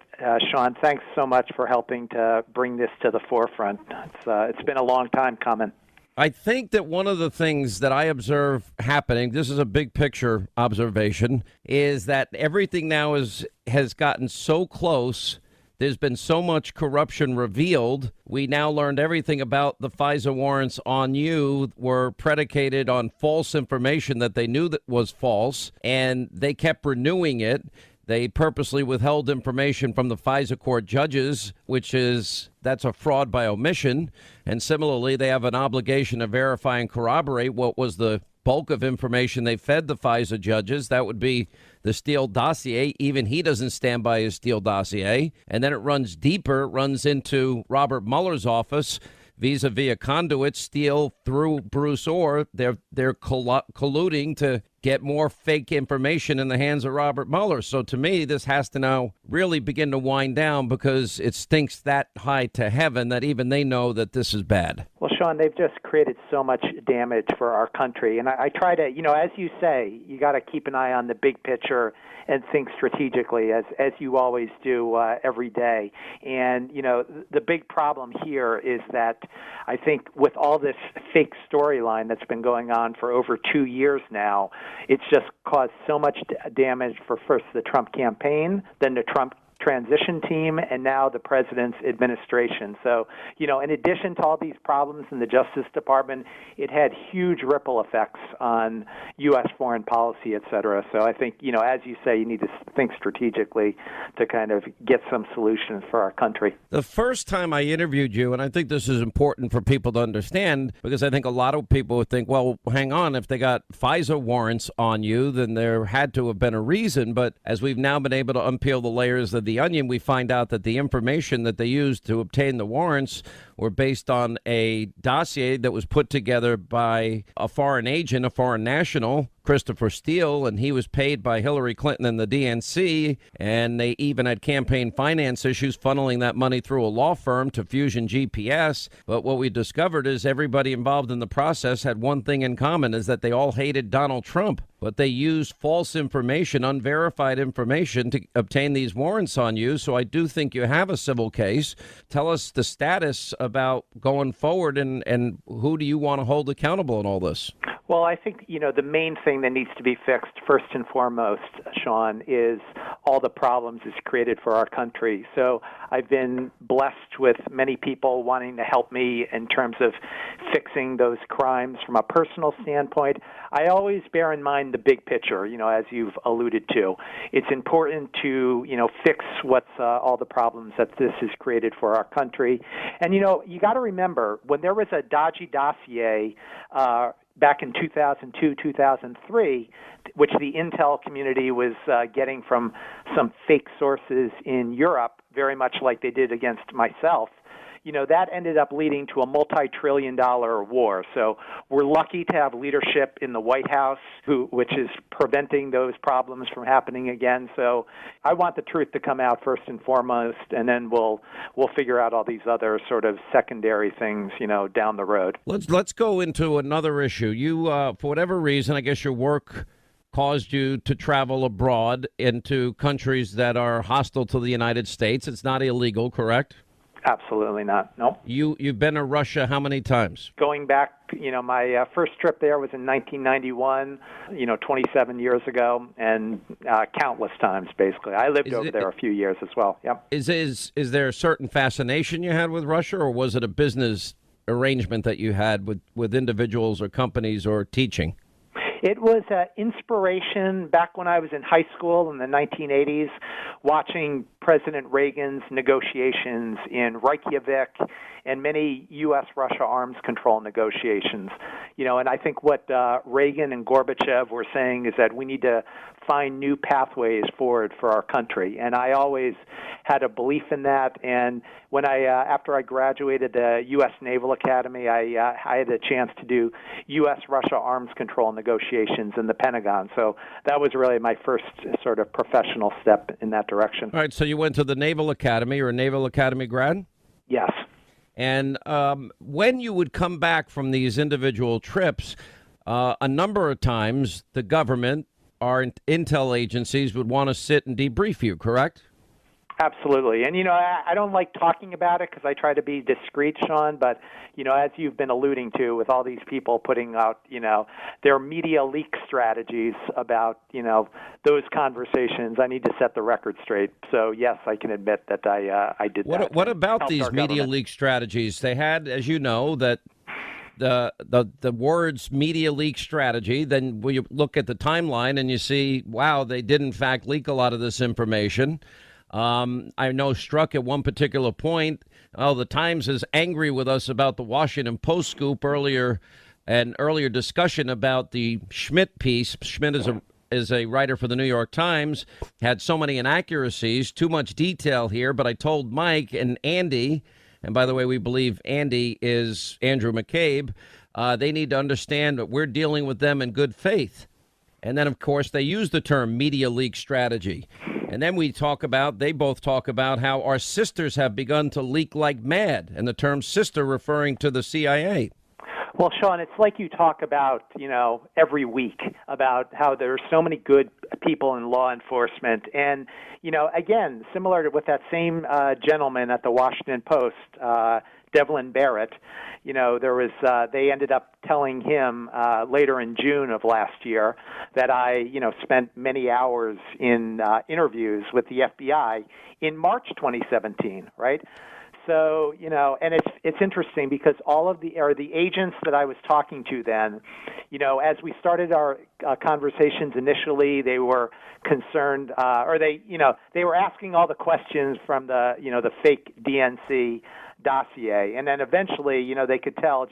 Sean. Thanks so much for helping to bring this to the forefront. It's been a long time coming. I think that one of the things that I observe happening, this is a big picture observation, is that everything now has gotten so close. There's been so much corruption revealed. We now learned everything about the FISA warrants on you were predicated on false information that they knew that was false, and they kept renewing it. They purposely withheld information from the FISA court judges, that's a fraud by omission. And similarly, they have an obligation to verify and corroborate what was the bulk of information they fed the FISA judges. That would be the Steele dossier. Even he doesn't stand by his Steele dossier. And then it runs deeper, it runs into Robert Mueller's office vis-a-vis a conduit. Steele through Bruce Orr, they're colluding to get more fake information in the hands of Robert Mueller. So to me, this has to now really begin to wind down because it stinks that high to heaven that even they know that this is bad. Well, Sean, they've just created so much damage for our country. And I try to, as you say, you got to keep an eye on the big picture and think strategically, as you always do every day. And, the big problem here is that I think with all this fake storyline that's been going on for over 2 years now, it's just caused so much damage for first the Trump campaign, then the Trump transition team, and now the president's administration. So, in addition to all these problems in the Justice Department, it had huge ripple effects on U.S. foreign policy, et cetera. So I think, as you say, you need to think strategically to kind of get some solutions for our country. The first time I interviewed you, and I think this is important for people to understand, because I think a lot of people would think, well, hang on, if they got FISA warrants on you, then there had to have been a reason. But as we've now been able to unpeel the layers of the onion, we find out that the information that they used to obtain the warrants were based on a dossier that was put together by a foreign agent, a foreign national, Christopher Steele, and he was paid by Hillary Clinton and the DNC, and they even had campaign finance issues funneling that money through a law firm to Fusion GPS. But what we discovered is everybody involved in the process had one thing in common, is that they all hated Donald Trump. But they used false information, unverified information, to obtain these warrants on you. So I do think you have a civil case. Tell us the status about going forward, and who do you want to hold accountable in all this? Well, I think, the main thing that needs to be fixed first and foremost, Sean, is all the problems it's created for our country. So I've been blessed with many people wanting to help me in terms of fixing those crimes from a personal standpoint. I always bear in mind the big picture, as you've alluded to. It's important to, fix what's all the problems that this has created for our country. And, you got to remember, when there was a dodgy dossier back in 2002, 2003, which the intel community was getting from some fake sources in Europe, very much like they did against myself, that ended up leading to a multi-trillion-dollar war. So we're lucky to have leadership in the White House, which is preventing those problems from happening again. So I want the truth to come out first and foremost, and then we'll figure out all these other sort of secondary things, down the road. Let's go into another issue. You, for whatever reason, I guess your work caused you to travel abroad into countries that are hostile to the United States. It's not illegal, correct? Absolutely not. Nope. You've been to Russia how many times? Going back, my first trip there was in 1991, 27 years ago, and countless times, basically. I lived over there a few years as well. Yep. Is there a certain fascination you had with Russia, or was it a business arrangement that you had with individuals or companies or teaching? It was inspiration back when I was in high school in the 1980s, watching President Reagan's negotiations in Reykjavik and many U.S.-Russia arms control negotiations. And I think what Reagan and Gorbachev were saying is that we need to find new pathways forward for our country. And I always had a belief in that. And when after I graduated the U.S. Naval Academy, I had a chance to do U.S.-Russia arms control negotiations in the Pentagon. So that was really my first sort of professional step in that direction. All right, so you went to the Naval Academy. You're a Naval Academy grad? Yes. And when you would come back from these individual trips, a number of times the government, our intel agencies, would want to sit and debrief you, correct? Absolutely. And, I don't like talking about it because I try to be discreet, Sean, but, as you've been alluding to with all these people putting out, their media leak strategies about, those conversations, I need to set the record straight. So, yes, I can admit that I did that. What about these media leak strategies? They had, as you know, that the words media leak strategy, then when you look at the timeline and you see, wow, they did in fact leak a lot of this information. I know struck at one particular point, the Times is angry with us about the Washington Post scoop earlier discussion about the Schmidt piece. Schmidt is a writer for the New York Times, had so many inaccuracies, too much detail here. But I told Mike and Andy, and by the way, we believe Andy is Andrew McCabe, they need to understand that we're dealing with them in good faith. And then, of course, they use the term media leak strategy. And then they both talk about how our sisters have begun to leak like mad, and the term sister referring to the CIA. Well, Sean, it's like you talk about, every week about how there are so many good people in law enforcement. And, again, similar to with that same gentleman at the Washington Post, Devlin Barrett, they ended up telling him later in June of last year that I, spent many hours in interviews with the FBI in March 2017, right? So, and it's interesting because all of the agents that I was talking to then, as we started our conversations initially, they were concerned, they were asking all the questions from the fake DNC dossier, and then eventually, they could tell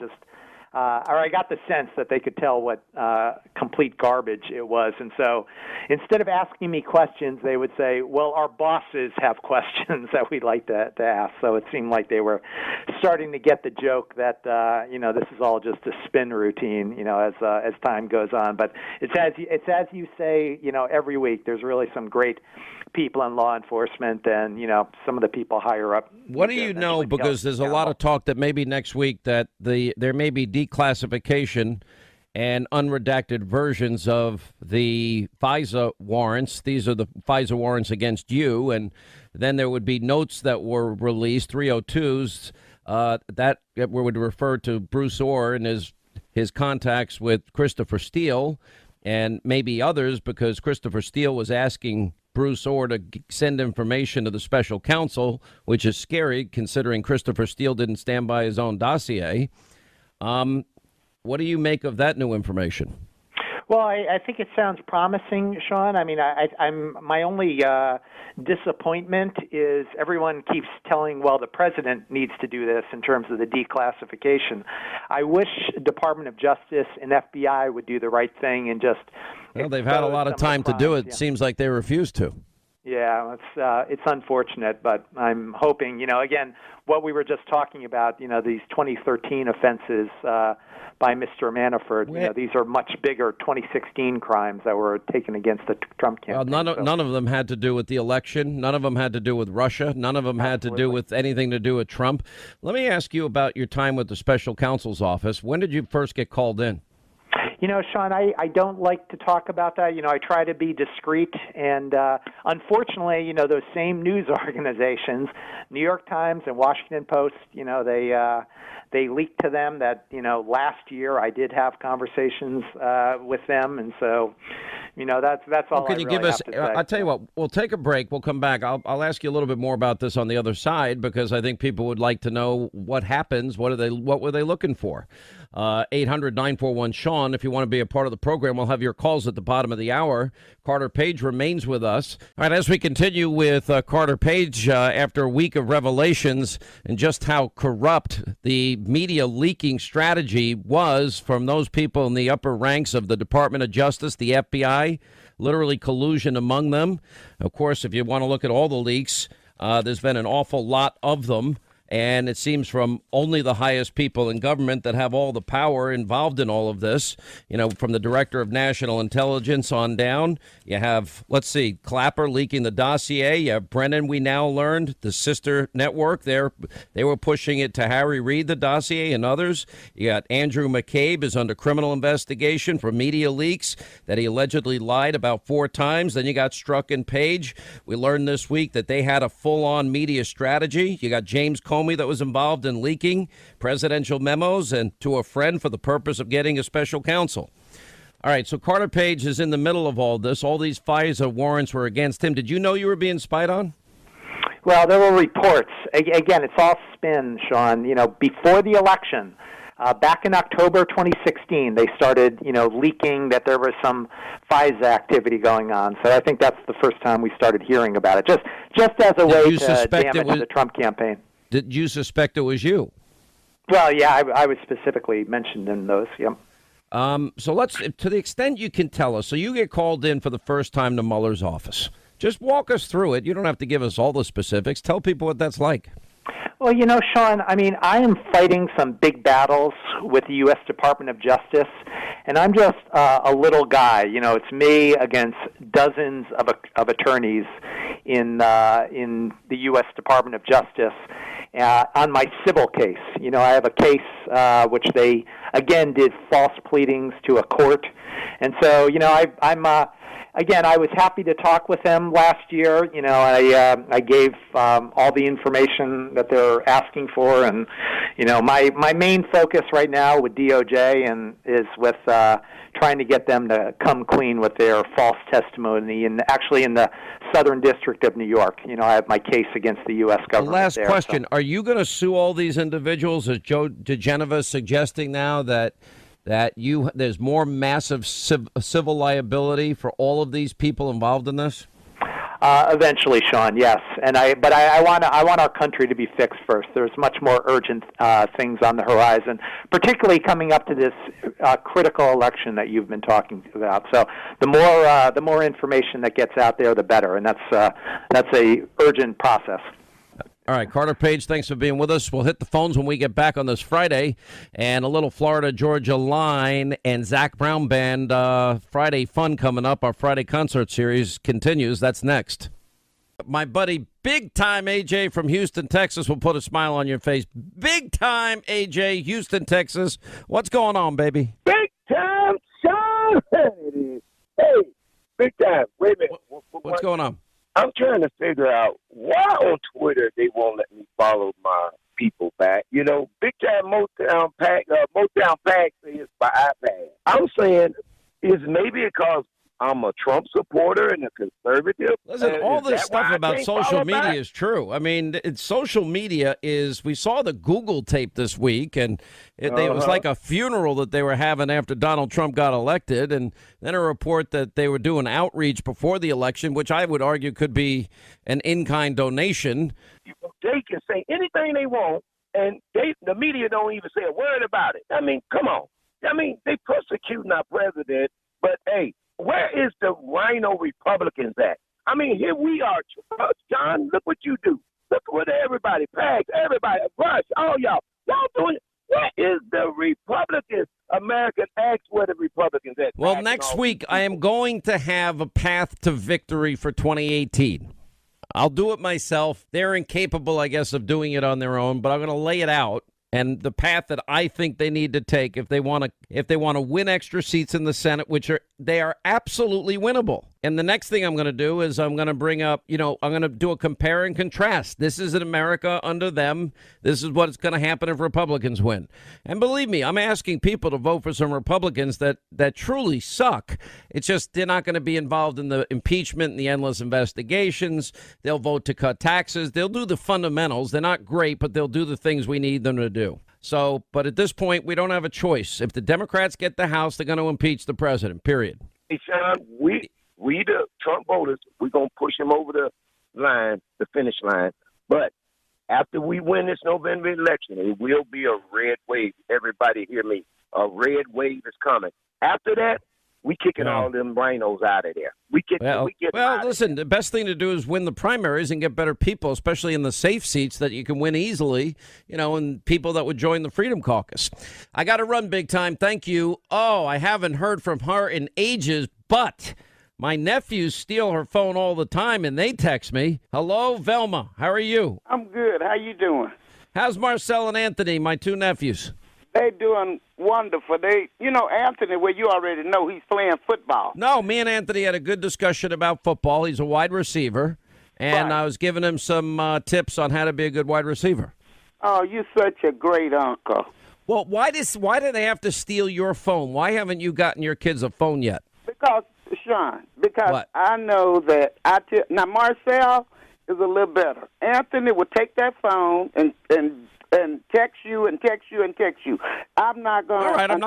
or I got the sense that they could tell what complete garbage it was. And so instead of asking me questions, they would say, well, our bosses have questions that we'd like to ask. So it seemed like they were starting to get the joke that, this is all just a spin routine, as time goes on. But it's as you say, every week, there's really some great people in law enforcement and, some of the people higher up. What do you know? Because there's a lot of talk that maybe next week that there may be declassification and unredacted versions of the FISA warrants. These are the FISA warrants against you. And then there would be notes that were released, 302s, that would refer to Bruce Orr and his contacts with Christopher Steele and maybe others, because Christopher Steele was asking Bruce Orr to send information to the special counsel, which is scary considering Christopher Steele didn't stand by his own dossier. What do you make of that new information? Well, I think it sounds promising, Sean. I mean, I'm my only disappointment is everyone keeps telling, well, the president needs to do this in terms of the declassification. I wish Department of Justice and FBI would do the right thing and just. Well, they've had a lot of time to do it. It seems like they refuse to. Yeah, it's unfortunate, but I'm hoping, again, what we were just talking about, these 2013 offenses by Mr. Manafort, these are much bigger 2016 crimes that were taken against the Trump campaign. Well, none of them had to do with the election. None of them had to do with Russia. None of them had to do with anything to do with Trump. Let me ask you about your time with the special counsel's office. When did you first get called in? Sean, I don't like to talk about that. I try to be discreet. And unfortunately, those same news organizations, New York Times and Washington Post, they leaked to them that, last year I did have conversations with them. And so, that's all Can you give us, I'll tell you what, we'll take a break. We'll come back. I'll ask you a little bit more about this on the other side, because I think people would like to know what happens. What were they looking for? 800-941-SEAN. If you want to be a part of the program, we'll have your calls at the bottom of the hour. Carter Page remains with us. All right, as we continue with Carter Page after a week of revelations and just how corrupt the media leaking strategy was from those people in the upper ranks of the Department of Justice, the FBI, literally collusion among them. Of course, if you want to look at all the leaks, there's been an awful lot of them. And it seems from only the highest people in government that have all the power involved in all of this, from the director of national intelligence on down. You have, Clapper leaking the dossier. You have Brennan, we now learned, the sister network. They were pushing it to Harry Reid, the dossier, and others. You got Andrew McCabe is under criminal investigation for media leaks that he allegedly lied about 4 times. Then you got Strzok and Page. We learned this week that they had a full-on media strategy. You got James Comey that was involved in leaking presidential memos and to a friend for the purpose of getting a special counsel. All right, so Carter Page is in the middle of all this. All these FISA warrants were against him. Did you know you were being spied on? Well, there were reports. Again, it's all spin, Sean. Before the election, back in October 2016, they started, leaking that there was some FISA activity going on. So I think that's the first time we started hearing about it, just as a way to damage the Trump campaign. Did you suspect it was you? Well, yeah, I was specifically mentioned in those, yep. So let's, to the extent you can tell us, so you get called in for the first time to Mueller's office. Just walk us through it. You don't have to give us all the specifics. Tell people what that's like. Well, Sean, I am fighting some big battles with the U.S. Department of Justice, and I'm just a little guy. You know, it's me against dozens of attorneys in the U.S. Department of Justice on my civil case. You know, I have a case which they again did false pleadings to a court, and so you know, Again, I was happy to talk with them last year. You know, I gave all the information that they're asking for, and you know, my main focus right now with DOJ and is with trying to get them to come clean with their false testimony, and actually in the Southern District of New York. You know, I have my case against the U.S. government. Last there, question: so. Are you going to sue all these individuals? Is Joe DeGeneva suggesting now that there's more massive civil liability for all of these people involved in this? Eventually, Sean, yes. But I want our country to be fixed first. There's much more urgent things on the horizon, particularly coming up to this critical election that you've been talking about. So the more information that gets out there, the better, and that's a urgent process. All right, Carter Page, thanks for being with us. We'll hit the phones when we get back on this Friday. And a little Florida-Georgia line and Zach Brown Band Friday fun coming up. Our Friday concert series continues. That's next. My buddy, Big Time AJ from Houston, Texas, will put a smile on your face. Big Time AJ, Houston, Texas. What's going on, baby? Big Time Sean Hannity. Hey, Big Time. Wait a minute. What's going on? I'm trying to figure out why on Twitter they won't let me follow my people back. You know, Big Time Motown Pack says by iPad. I'm saying is maybe because I'm a Trump supporter and a conservative. Listen, all this stuff about social media is true. I mean, social media is, we saw the Google tape this week, and it was like a funeral that they were having after Donald Trump got elected, and then a report that they were doing outreach before the election, which I would argue could be an in-kind donation. They can say anything they want, and the media don't even say a word about it. I mean, come on. I mean, they persecuting our president, but hey, where is the rhino Republicans at? I mean, here we are, John. Look what you do. Look what everybody, Pags, everybody, Rush, all y'all doing. Where is the Republicans? American ask where the Republicans at. Well, next week I am going to have a path to victory for 2018. I'll do it myself. They're incapable, I guess, of doing it on their own, but I'm going to lay it out. And the path that I think they need to take if they want to win extra seats in the Senate, which they are absolutely winnable. And the next thing I'm going to do is I'm going to bring up, I'm going to do a compare and contrast. This is in America under them. This is what's going to happen if Republicans win. And believe me, I'm asking people to vote for some Republicans that truly suck. It's just they're not going to be involved in the impeachment and the endless investigations. They'll vote to cut taxes. They'll do the fundamentals. They're not great, but they'll do the things we need them to do. So, but at this point, we don't have a choice. If the Democrats get the House, they're going to impeach the president, period. Hey, Sean, we the Trump voters, we're going to push him over the line, the finish line. But after we win this November election, it will be a red wave. Everybody hear me. A red wave is coming. After that, we kicking all them rhinos out of there. Listen, the best thing to do is win the primaries and get better people, especially in the safe seats that you can win easily, and people that would join the Freedom Caucus. I got to run, Big Time. Thank you. Oh, I haven't heard from her in ages, but my nephews steal her phone all the time, and they text me. Hello, Velma. How are you? I'm good. How you doing? How's Marcel and Anthony, my two nephews? They doing wonderful. Anthony, well, you already know he's playing football. No, me and Anthony had a good discussion about football. He's a wide receiver, and I was giving him some tips on how to be a good wide receiver. Oh, you're such a great uncle. Well, why do they have to steal your phone? Why haven't you gotten your kids a phone yet? Because, Sean, what? I know that now Marcel is a little better. Anthony will take that phone and text you and text you and text you. I'm not going to. All right, I'm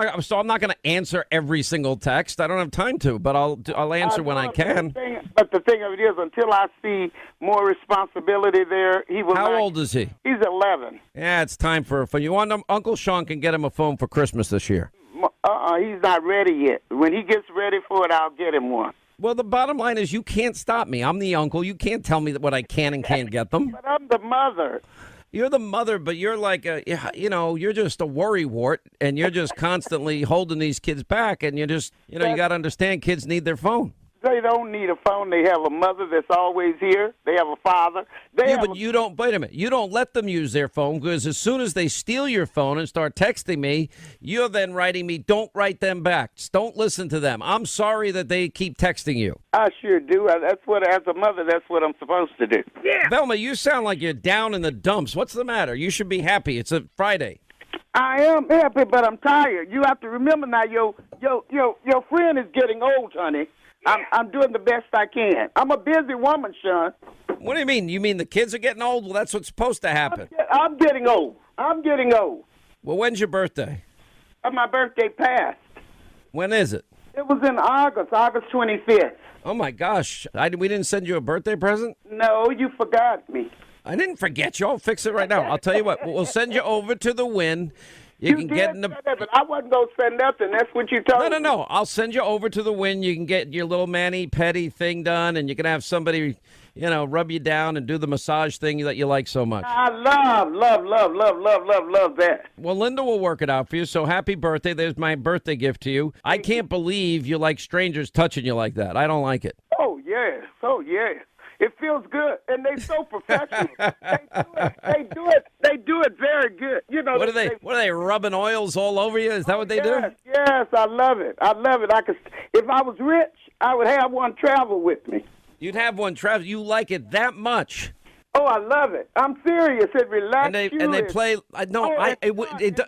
not going to answer every single text. I don't have time to, but I'll answer when I can. But the thing of it is, until I see more responsibility there, he will. How old is he? He's 11. Yeah, it's time for a phone. You want Uncle Sean can get him a phone for Christmas this year. He's not ready yet. When he gets ready for it, I'll get him one. Well, the bottom line is you can't stop me. I'm the uncle. You can't tell me what I can and can't get them. But I'm the mother. You're the mother, but you're like you're just a worrywart, and you're just constantly holding these kids back, and you got to understand kids need their phone. They don't need a phone. They have a mother that's always here. They have a father. But you don't, wait a minute, you don't let them use their phone, because as soon as they steal your phone and start texting me, you're then writing me, don't write them back. Just don't listen to them. I'm sorry that they keep texting you. I sure do. That's what, as a mother, that's what I'm supposed to do. Yeah. Velma, you sound like you're down in the dumps. What's the matter? You should be happy. It's a Friday. I am happy, but I'm tired. You have to remember now, your friend is getting old, honey. I'm doing the best I can. I'm a busy woman, Sean. What do you mean? You mean the kids are getting old? Well, that's what's supposed to happen. I'm getting old. Well, when's your birthday? My birthday passed. When is it? It was in August 25th. Oh, my gosh. We didn't send you a birthday present? No, you forgot me. I didn't forget you. I'll fix it right now. I'll tell you what. We'll send you over to the Wynn. You can get in the. But I wasn't going to send nothing. That's what you told me. No. I'll send you over to the Wynn. You can get your little mani-pedi thing done, and you can have somebody, rub you down and do the massage thing that you like so much. I love that. Well, Linda will work it out for you. So happy birthday. There's my birthday gift to you. I can't believe you like strangers touching you like that. I don't like it. Oh, yeah. It feels good, and they're so professional. They do it very good. What are they rubbing oils all over you? Is that what they do? Yes, I love it. If I was rich, I would have one travel with me. You'd have one travel. You like it that much? Oh, I love it. I'm serious. It relaxes you. And they play.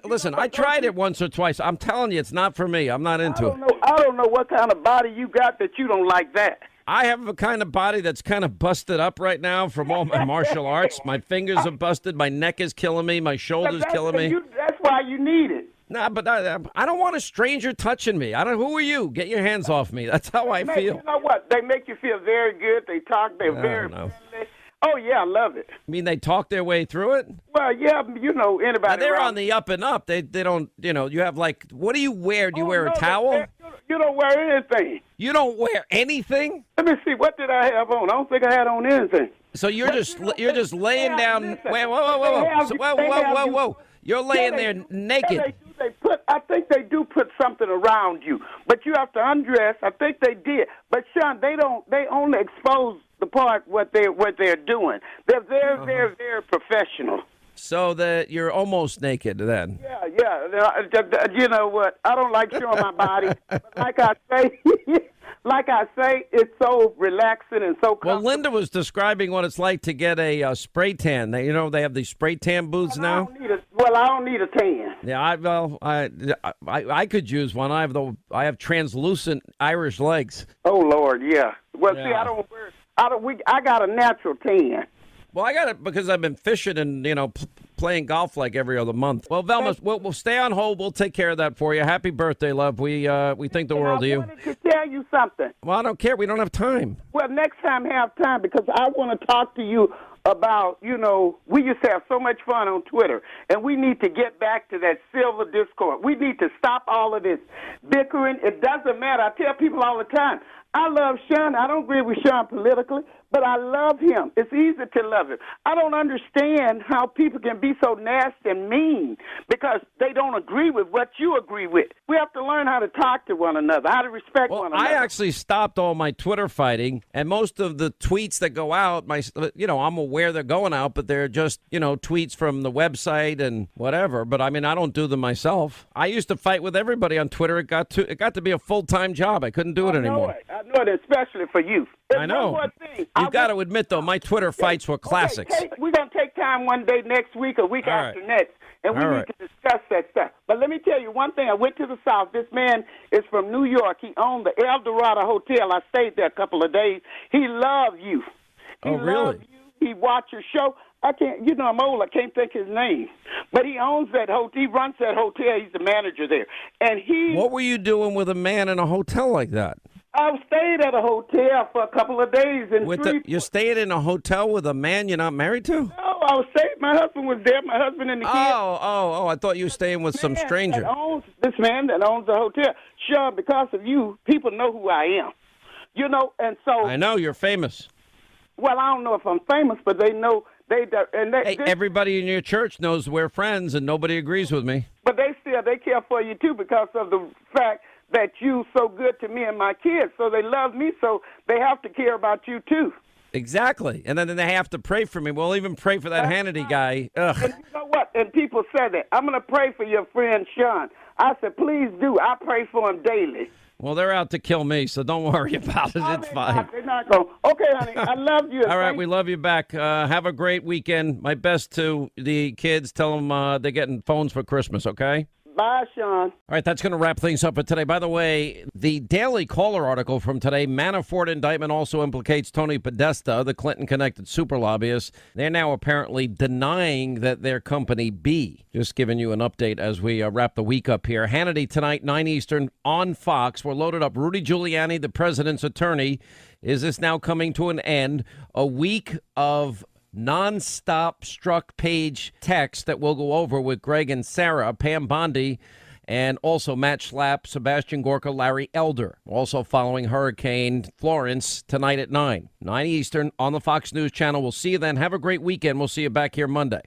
Listen, I tried it once or twice. I'm telling you, it's not for me. I'm not into it. I don't know what kind of body you got that you don't like that. I have a kind of body that's kind of busted up right now from all my martial arts. My fingers are busted. My neck is killing me. My shoulder's killing me. That's why you need it. Nah, but I don't want a stranger touching me. Who are you? Get your hands off me. That's how I feel. You know what? They make you feel very good. They talk. They're very friendly. Oh, yeah, I love it. You mean they talk their way through it? Well, yeah, anybody. Now, they're on the up and up. They don't, you have what do you wear? Do you wear a towel? You don't wear anything. You don't wear anything? Let me see. What did I have on? I don't think I had on anything. So you're just laying down. Wait, whoa. You're laying there naked. I think they do put something around you, but you have to undress. I think they did. But Sean, they only expose the part what they're doing. They're very professional. So that you're almost naked then. Yeah. You know what? I don't like showing my body, but like I say, it's so relaxing and so comfortable. Well, Linda was describing what it's like to get a spray tan. They have these spray tan booths now. I don't need a tan. Yeah, I could use one. I have translucent Irish legs. Oh Lord, yeah. Well, see, I got a natural tan. Well, I got it because I've been fishing and, playing golf like every other month. Well, Velma, we'll stay on hold. We'll take care of that for you. Happy birthday, love. We think the world of you. I wanted to tell you something. Well, I don't care. We don't have time. Well, next time have time because I want to talk to you about, we used to have so much fun on Twitter, and we need to get back to that civil discord. We need to stop all of this bickering. It doesn't matter. I tell people all the time, I love Sean. I don't agree with Sean politically, but I love him. It's easy to love him. I don't understand how people can be so nasty and mean because they don't agree with what you agree with. We have to learn how to talk to one another, how to respect one another. I actually stopped all my Twitter fighting, and most of the tweets that go out, I'm aware they're going out, but they're just, tweets from the website and whatever. But I don't do them myself. I used to fight with everybody on Twitter. It got to be a full-time job. I couldn't do it anymore. I know it, especially for you. I know. You've got to admit, though, my Twitter fights were classics. We're going to take time one day next week or week after next, and we need to discuss that stuff. But let me tell you one thing. I went to the South. This man is from New York. He owned the El Dorado Hotel. I stayed there a couple of days. He loved you. Oh, really? He watched your show. I can't, I'm old. I can't think his name. But he owns that hotel. He runs that hotel. He's the manager there. And What were you doing with a man in a hotel like that? I stayed at a hotel for a couple of days. You stayed in a hotel with a man you're not married to? No, I was staying. My husband was there. My husband and the kids. Oh! I thought you were staying with some stranger. This man that owns the hotel. Sure, because of you, people know who I am. And so. I know you're famous. Well, I don't know if I'm famous, but they know Hey, everybody in your church knows we're friends, and nobody agrees with me. But they care for you too because of the fact that you so good to me and my kids. So they love me, so they have to care about you too. Exactly. And then they have to pray for me. We'll even pray for that Hannity guy. Ugh. And you know what? And people say that. I'm going to pray for your friend Sean. I said, please do. I pray for him daily. Well, they're out to kill me, so don't worry about it. It's fine. They're not going. Okay, honey, I love you. All right, we love you back. Have a great weekend. My best to the kids. Tell them they're getting phones for Christmas, okay? Bye, Sean. All right, that's going to wrap things up for today. By the way, the Daily Caller article from today, Manafort indictment also implicates Tony Podesta, the Clinton-connected super lobbyist. They're now apparently denying that their company B. Just giving you an update as we wrap the week up here. Hannity tonight, 9 Eastern, on Fox. We're loaded up. Rudy Giuliani, the president's attorney. Is this now coming to an end? A week of non-stop struck page text that we'll go over with Greg and Sarah, Pam Bondi, and also Matt Schlapp, Sebastian Gorka, Larry Elder. Also following Hurricane Florence tonight at 9 Eastern on the Fox News Channel. We'll see you then. Have a great weekend. We'll see you back here Monday.